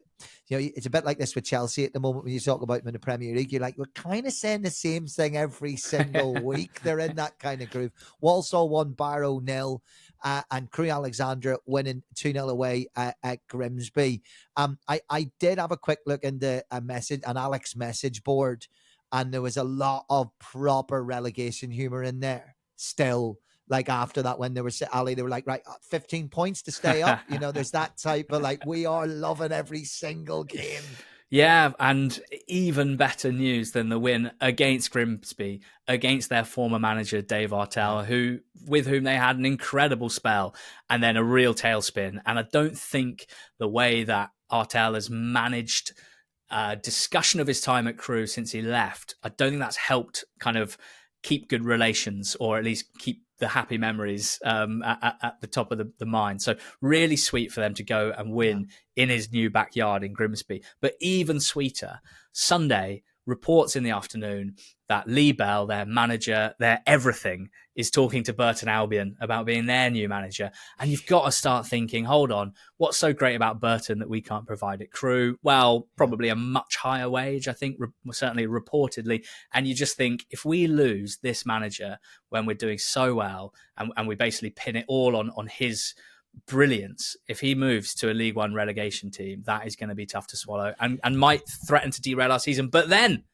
it's a bit like this with Chelsea at the moment when you talk about them in the Premier League. You're like, we're kind of saying the same thing every single week. They're in that kind of groove. Walsall 1, Barrow 0, and Crewe Alexandra winning 2-0 away at Grimsby. I did have a quick look into an Alex message board, and there was a lot of proper relegation humour in there still. Like after that, when they were Ali, they were like, right, 15 points to stay up. There's that type of like, we are loving every single game. Yeah, and even better news than the win against Grimsby, against their former manager, Dave Artell, with whom they had an incredible spell and then a real tailspin. And I don't think the way that Artell has managed discussion of his time at Crewe since he left, I don't think that's helped kind of keep good relations, or at least keep the happy memories at the top of the mind. So really sweet for them to go and win in his new backyard in Grimsby. But even sweeter, Sunday, reports in the afternoon that Lee Bell, their manager, their everything, is talking to Burton Albion about being their new manager. And you've got to start thinking, hold on, what's so great about Burton that we can't provide at Crewe? Well, probably a much higher wage, I think, certainly reportedly. And you just think, if we lose this manager when we're doing so well, and we basically pin it all on his brilliance, if he moves to a League One relegation team, that is going to be tough to swallow and might threaten to derail our season. But then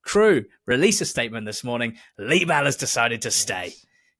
Crewe released a statement this morning. Lee Bell has decided to stay.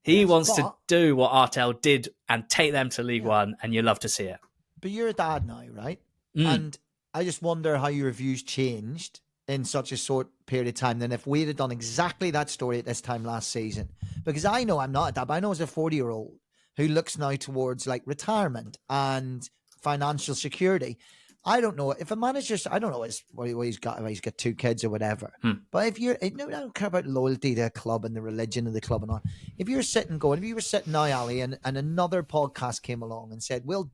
He wants to do what Artell did and take them to League One, and you love to see it. But you're a dad now, right? And I just wonder how your views changed in such a short period of time than if we'd have done exactly that story at this time last season. Because I know I'm not a dad, but I know as a 40-year-old who looks now towards like retirement and financial security. I don't know if a manager's, I don't know what he's got 2 kids or whatever. But if I don't care about loyalty to a club and the religion of the club and all. If you were sitting now, Ali, and another podcast came along and said, we'll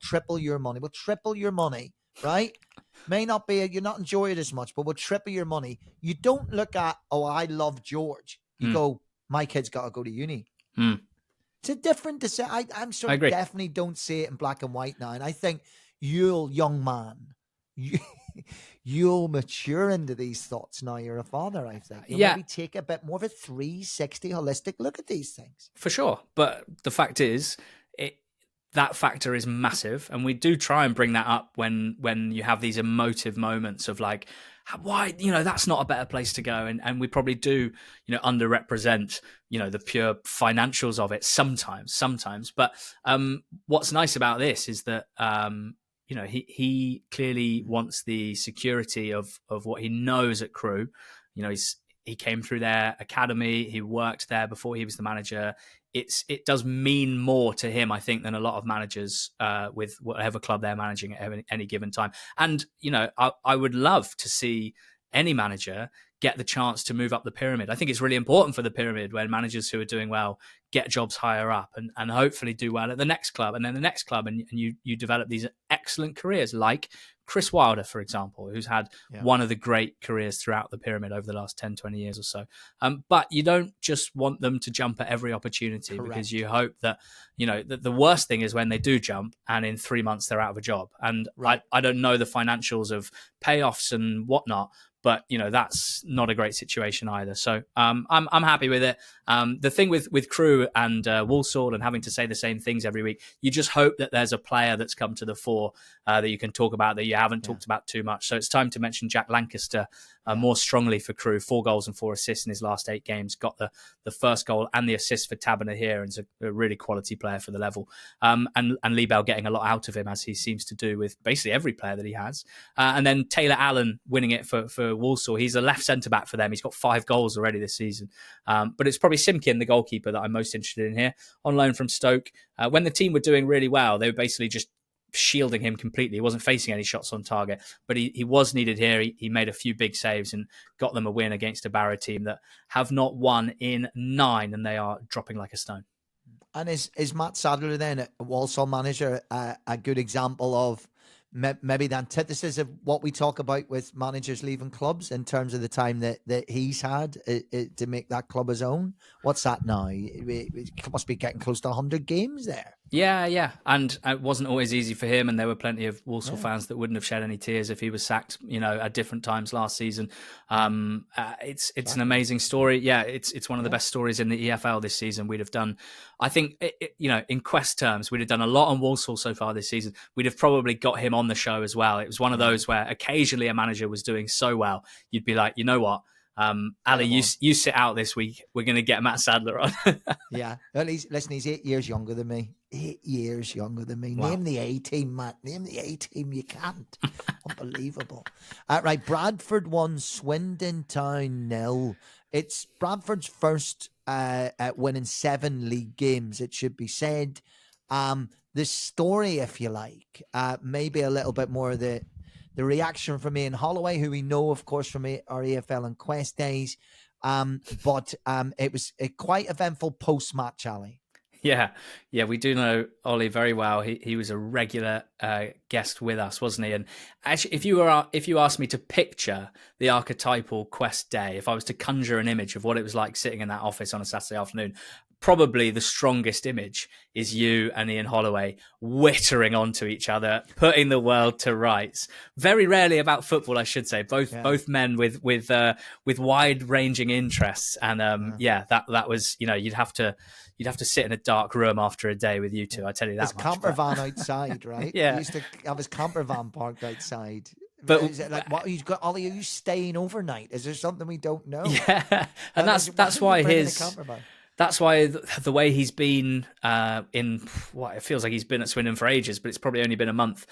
triple your money. We'll triple your money, right? May not be, you're not enjoy it as much, but we'll triple your money. You don't look at, I love George. You go, my kid's got to go to uni. It's a different decision. I'm sure I definitely don't see it in black and white now. And I think you'll, young man, you'll mature into these thoughts now you're a father, I think. You'll maybe take a bit more of a 360 holistic look at these things. For sure. But the fact is, that factor is massive. And we do try and bring that up when you have these emotive moments of like, why, that's not a better place to go. And we probably do, underrepresent, the pure financials of it sometimes. But what's nice about this is that, he clearly wants the security of what he knows at Crewe. He came through their academy. He worked there before he was the manager. It does mean more to him, I think, than a lot of managers with whatever club they're managing at any given time. And, I would love to see any manager get the chance to move up the pyramid. I think it's really important for the pyramid when managers who are doing well get jobs higher up and hopefully do well at the next club and then the next club. And you develop these excellent careers like Chris Wilder, for example, who's had one of the great careers throughout the pyramid over the last 10, 20 years or so. But you don't just want them to jump at every opportunity. Correct. Because you hope that, the worst thing is when they do jump and in 3 months they're out of a job. And right. I don't know the financials of payoffs and whatnot, but that's not a great situation either. So I'm happy with it. The thing with Crewe and Walsall and having to say the same things every week, you just hope that there's a player that's come to the fore that you can talk about that you haven't talked about too much. So it's time to mention Jack Lancaster more strongly for Crewe. 4 goals and 4 assists in his last 8 games. Got the first goal and the assist for Taberner here, and is a really quality player for the level. And Lee Bell getting a lot out of him, as he seems to do with basically every player that he has. And then Taylor Allen winning it for Walsall. He's a left centre-back for them. He's got 5 goals already this season. But it's probably Simkin, the goalkeeper, that I'm most interested in here, on loan from Stoke. When the team were doing really well, they were basically just shielding him completely. He wasn't facing any shots on target, but he was needed here. He made a few big saves and got them a win against a Barrow team that have not won in 9, and they are dropping like a stone. And is Matt Sadler then, a Walsall manager, a good example of maybe the antithesis of what we talk about with managers leaving clubs in terms of the time that he's had to make that club his own? What's that now? It must be getting close to 100 games there. Yeah. And it wasn't always easy for him. And there were plenty of Walsall fans that wouldn't have shed any tears if he was sacked, at different times last season. It's an amazing story. Yeah, it's one of the best stories in the EFL this season. We'd have done, I think, in Quest terms, we'd have done a lot on Walsall so far this season. We'd have probably got him on the show as well. It was one of those where occasionally a manager was doing so well, you'd be like, you know what? Ali, you sit out this week. We're going to get Matt Sadler on. Yeah. Well, he's 8 years younger than me. 8 years younger than me. Wow. Name the A-team, Matt. Name the A-team. You can't. Unbelievable. Right. Bradford won, Swindon Town 0. It's Bradford's first win in 7 league games, it should be said. The story, if you like, maybe a little bit more of the reaction from Ian Holloway, who we know, of course, from our EFL and Quest days. But it was a quite eventful post-match, Ali. Yeah, we do know Ollie very well. He was a regular guest with us, wasn't he? And actually, if you asked me to picture the archetypal Quest day, if I was to conjure an image of what it was like sitting in that office on a Saturday afternoon, probably the strongest image is you and Ian Holloway whittering onto each other, putting the world to rights. Very rarely about football, I should say. Both men with wide-ranging interests, and that was, you'd have to sit in a dark room after a day with you two. I tell you that. His camper van outside, right? Yeah, he used to have his camper van parked outside. But is it like what he's got? Ollie, are you staying overnight? Is there something we don't know? Yeah, and that's why That's why the way he's been in what it feels like he's been at Swindon for ages, but it's probably only been a month.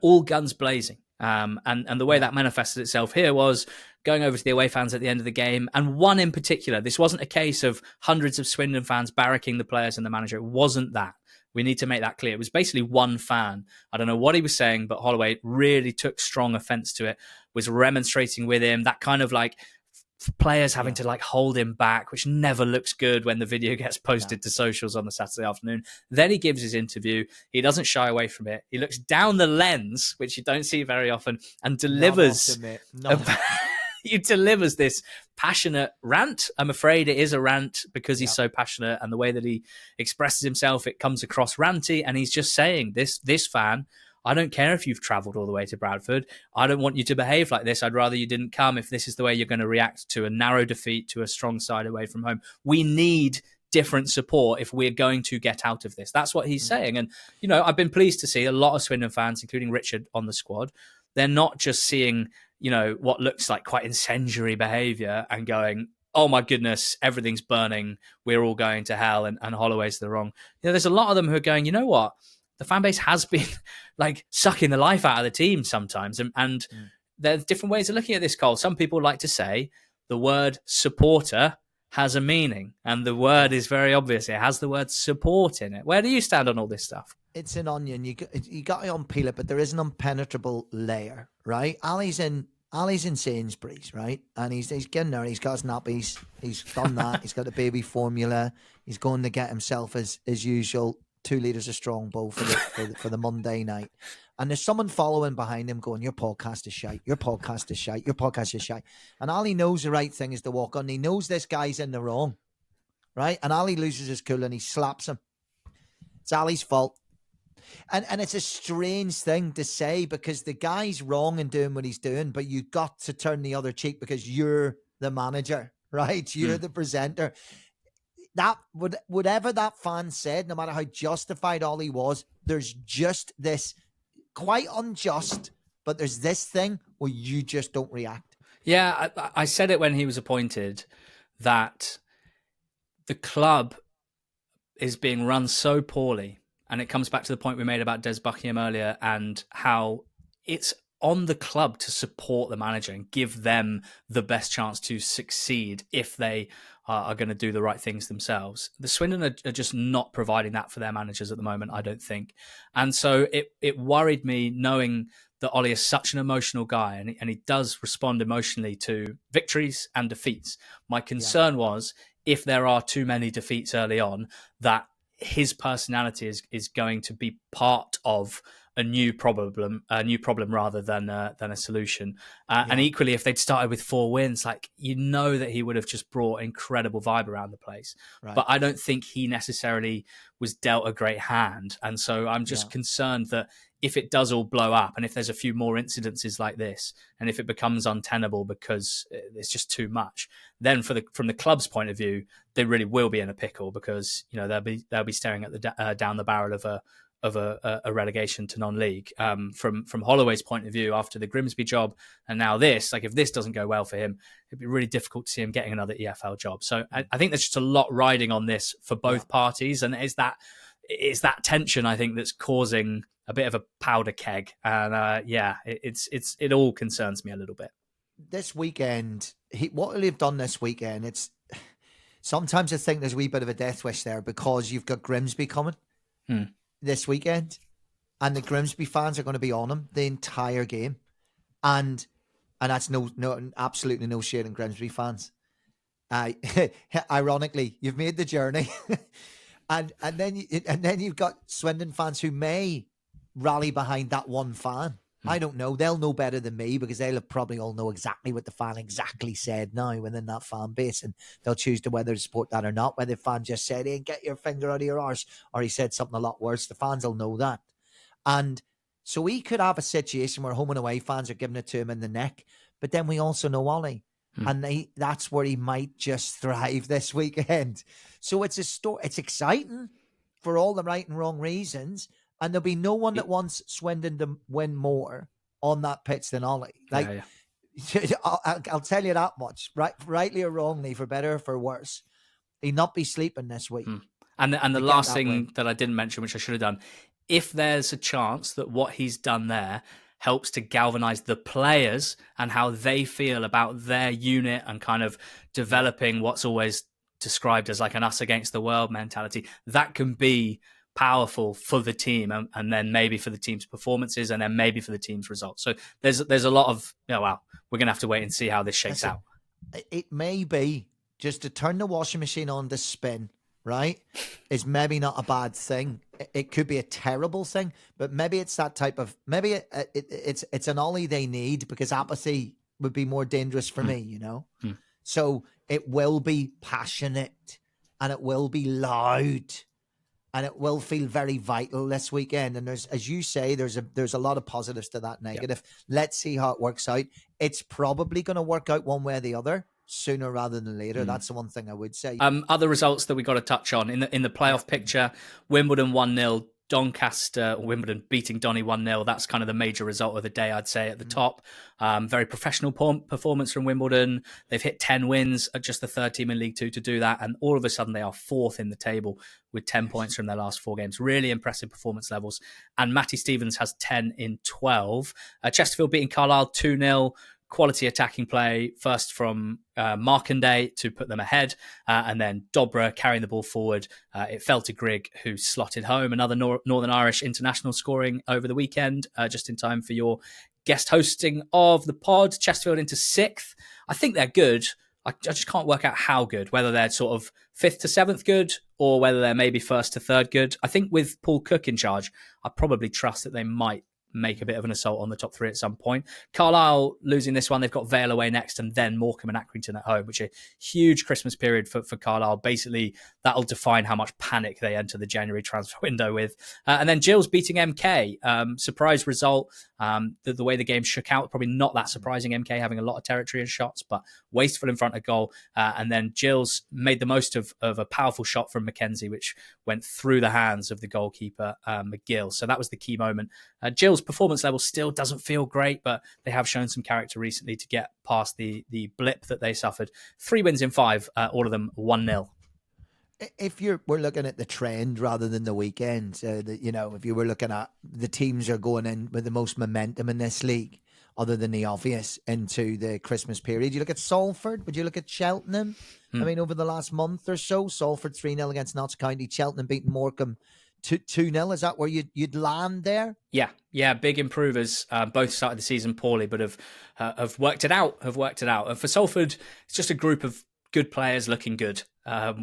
All guns blazing, and the way that manifested itself here was going over to the away fans at the end of the game, and one in particular. This wasn't a case of hundreds of Swindon fans barracking the players and the manager. It wasn't that. We need to make that clear. It was basically one fan. I don't know what he was saying, but Holloway really took strong offence to it. Was remonstrating with him. That kind of like players having to hold him back, which never looks good when the video gets posted to socials on the Saturday afternoon. Then he gives his interview. He doesn't shy away from it. He looks down the lens, which you don't see very often, and delivers. He delivers this passionate rant. I'm afraid it is a rant because he's so passionate, and the way that he expresses himself, it comes across ranty. And he's just saying, this fan, I don't care if you've travelled all the way to Bradford. I don't want you to behave like this. I'd rather you didn't come if this is the way you're going to react to a narrow defeat to a strong side away from home. We need different support if we're going to get out of this. That's what he's saying. And, I've been pleased to see a lot of Swindon fans, including Richard, on the squad, they're not just seeing, what looks like quite incendiary behaviour and going, oh my goodness, everything's burning, we're all going to hell, and Holloway's the wrong. There's a lot of them who are going, you know what? The fan base has been like sucking the life out of the team sometimes. And there's different ways of looking at this, Cole. Some people like to say the word supporter has a meaning, and the word is very obvious. It has the word support in it. Where do you stand on all this stuff? It's an onion. You got to unpeel it, but there is an impenetrable layer, right? Ali's in Sainsbury's, right? And he's getting there. He's got his nappies. He's done that. He's got the baby formula. He's going to get himself, as usual, 2 litres of Strongbow for the Monday night. And there's someone following behind him going, your podcast is shite. Your podcast is shite. Your podcast is shite. And Ali knows the right thing is to walk on. He knows this guy's in the wrong, right? And Ali loses his cool and he slaps him. It's Ali's fault. And it's a strange thing to say because the guy's wrong in doing what he's doing, but you got to turn the other cheek because you're the manager, right? You're the presenter. That whatever that fan said, no matter how justified Ollie was, there's just this quite unjust, but there's this thing where you just don't react. Yeah, I said it when he was appointed that the club is being run so poorly. And it comes back to the point we made about Des Buckingham earlier and how it's on the club to support the manager and give them the best chance to succeed if they are going to do the right things themselves. The Swindon are just not providing that for their managers at the moment, I don't think. And so it worried me knowing that Ollie is such an emotional guy and he does respond emotionally to victories and defeats. My concern was if there are too many defeats early on, that his personality is going to be part of a new problem rather than a solution. And equally, if they'd started with 4 wins, that he would have just brought incredible vibe around the place. Right. But I don't think he necessarily was dealt a great hand. And so I'm just concerned that if it does all blow up and if there's a few more incidences like this and if it becomes untenable because it's just too much, then from the club's point of view, they really will be in a pickle because they'll be staring at down the barrel of a relegation to non-league. From Holloway's point of view, after the Grimsby job and now this, if this doesn't go well for him, it'd be really difficult to see him getting another EFL job. So I think there's just a lot riding on this for both parties, and it's that tension I think that's causing a bit of a powder keg. And it all concerns me a little bit. This weekend, what will he have done this weekend? It's sometimes I think there's a wee bit of a death wish there because you've got Grimsby coming this weekend, and the Grimsby fans are going to be on him the entire game, and that's absolutely no shade in Grimsby fans. Ironically, you've made the journey, and then you've got Swindon fans who may rally behind that one fan. I don't know. They'll know better than me because they'll probably all know exactly what the fan exactly said now within that fan base, and they'll choose to whether to support that or not. Whether the fan just said, hey, get your finger out of your arse, or he said something a lot worse, the fans will know that. And so we could have a situation where home and away fans are giving it to him in the neck, but then we also know Ollie. And that's where he might just thrive this weekend. So it's it's exciting for all the right and wrong reasons. And there'll be no one that wants Swindon to win more on that pitch than Ollie. I'll tell you that much. Rightly or wrongly, for better or for worse, he'll not be sleeping this week. And the last thing that I didn't mention, which I should have done, if there's a chance that what he's done there helps to galvanise the players and how they feel about their unit and kind of developing what's always described as like an us against the world mentality, that can be powerful for the team and then maybe for the team's performances and then maybe for the team's results. So there's a lot of, we're going to have to wait and see how this shakes out. It may be just to turn the washing machine on to spin, right, is maybe not a bad thing. It could be a terrible thing, but maybe it's that type of, maybe it's an Ollie they need because apathy would be more dangerous for me, So it will be passionate and it will be loud. And it will feel very vital this weekend. And there's, as you say, there's a lot of positives to that negative. Yep. Let's see how it works out. It's probably going to work out one way or the other sooner rather than later. That's the one thing I would say. Other results that we got to touch on in the playoff picture: Wimbledon 1-0 Doncaster, or Wimbledon, beating Donny 1-0. That's kind of the major result of the day, I'd say, at the top. Very professional performance from Wimbledon. They've hit 10 wins, at just the third team in League Two to do that. And all of a sudden, they are fourth in the table with 10 points from their last 4 games. Really impressive performance levels. And Matty Stevens has 10 in 12. Chesterfield beating Carlisle 2-0. Quality attacking play, first from Markanday to put them ahead, and then Dobra carrying the ball forward. It fell to Grigg, who slotted home. Another Northern Irish international scoring over the weekend, just in time for your guest hosting of the pod. Chesterfield into 6th. I think they're good. I just can't work out how good, whether they're sort of 5th to 7th good or whether they're maybe 1st to 3rd good. I think with Paul Cook in charge, I probably trust that they might make a bit of an assault on the top 3 at some point. Carlisle losing this one. They've got Vale away next and then Morecambe and Accrington at home, which is a huge Christmas period for Carlisle. Basically, that'll define how much panic they enter the January transfer window with. And then Gills beating MK. Surprise result. The way the game shook out, probably not that surprising. MK having a lot of territory and shots, but wasteful in front of goal. And then Gills made the most of a powerful shot from Mackenzie, which went through the hands of the goalkeeper, McGill. So that was the key moment. Gills' performance level still doesn't feel great, but they have shown some character recently to get past the blip that they suffered. 3 wins in 5, all of them 1-0. If we're looking at the trend rather than the weekend, if you were looking at the teams are going in with the most momentum in this league, other than the obvious, into the Christmas period, you look at Salford, would you look at Cheltenham? I mean, over the last month or so, Salford 3-0 against Notts County, Cheltenham beating Morecambe 2-0. Is that where you'd land there? Yeah, big improvers. Both started the season poorly, but have worked it out. And for Salford, it's just a group of good players looking good,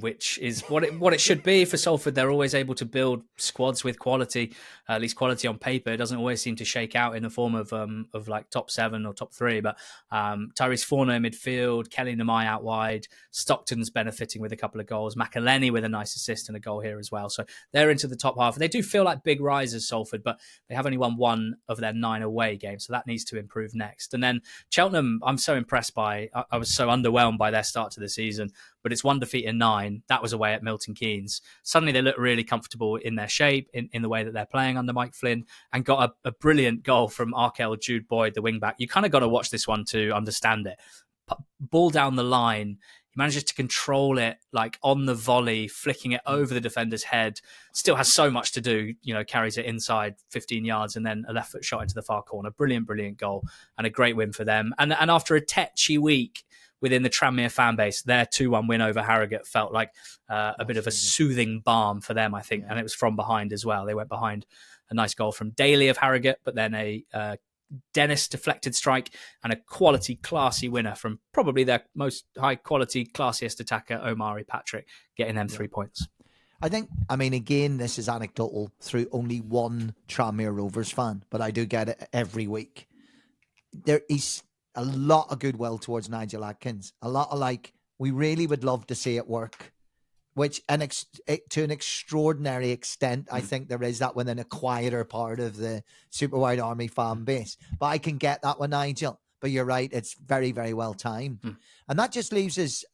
which is what it should be for Salford. They're always able to build squads with quality, at least quality on paper. It doesn't always seem to shake out in the form of like top 7 or top 3. But Tyrese Forner in midfield, Kelly Namai out wide, Stockton's benefiting with a couple of goals, McElhenney with a nice assist and a goal here as well. So they're into the top half. They do feel like big risers, Salford, but they have only won 1 of their 9 away games, so that needs to improve next. And then Cheltenham, I'm so impressed by. I was so underwhelmed by their start to the season, but it's 1 defeat in 9. That was away at Milton Keynes. Suddenly they look really comfortable in their shape, in the way that they're playing under Mike Flynn, and got a brilliant goal from Arkell Jude Boyd, the wing-back. You kind of got to watch this one to understand it. Ball down the line. He manages to control it like on the volley, flicking it over the defender's head. Still has so much to do, carries it inside 15 yards and then a left foot shot into the far corner. Brilliant goal and a great win for them. And after a tetchy week within the Tranmere fan base, their 2-1 win over Harrogate felt like a bit of a soothing balm for them, I think. And it was from behind as well. They went behind a nice goal from Daly of Harrogate, but then a Dennis deflected strike and a quality, classy winner from probably their most high quality, classiest attacker, Omari Patrick, getting them 3 points. I mean, again, this is anecdotal through only one Tranmere Rovers fan, but I do get it every week. There is a lot of goodwill towards Nigel Adkins. A lot of we really would love to see it work, which to an extraordinary extent, I think there is that within a quieter part of the Super Wide Army fan base. But I can get that with Nigel. But you're right, it's very, very well timed. And that just leaves us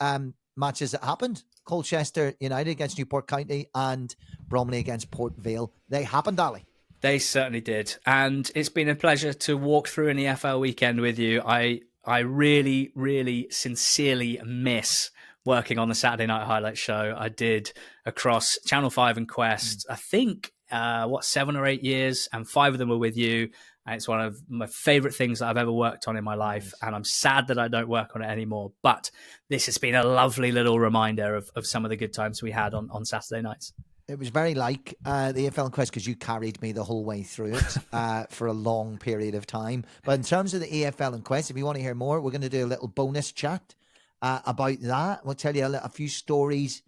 matches that happened. Colchester United against Newport County and Bromley against Port Vale. They happened, Ali. They certainly did. And it's been a pleasure to walk through an EFL weekend with you. I really, really sincerely miss working on the Saturday Night Highlights show. I did across Channel 5 and Quest, I think, 7 or 8 years, and 5 of them were with you. And it's one of my favourite things that I've ever worked on in my life. And I'm sad that I don't work on it anymore. But this has been a lovely little reminder of some of the good times we had on Saturday nights. It was very like the EFL and Quest because you carried me the whole way through it for a long period of time. But in terms of the EFL and Quest, if you want to hear more, we're going to do a little bonus chat about that. We'll tell you a few stories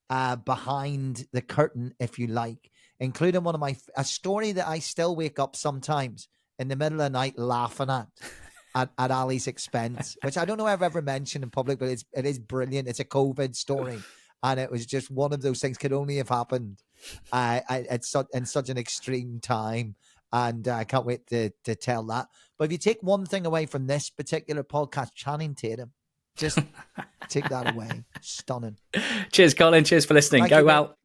behind the curtain, if you like, including a story that I still wake up sometimes in the middle of the night laughing at Ali's expense, which I don't know if I've ever mentioned in public, but it is brilliant. It's a COVID story. And it was just one of those things could only have happened in such an extreme time. And I can't wait to tell that. But if you take one thing away from this particular podcast, Channing Tatum, just take that away. Stunning. Cheers, Colin. Cheers for listening. Go well.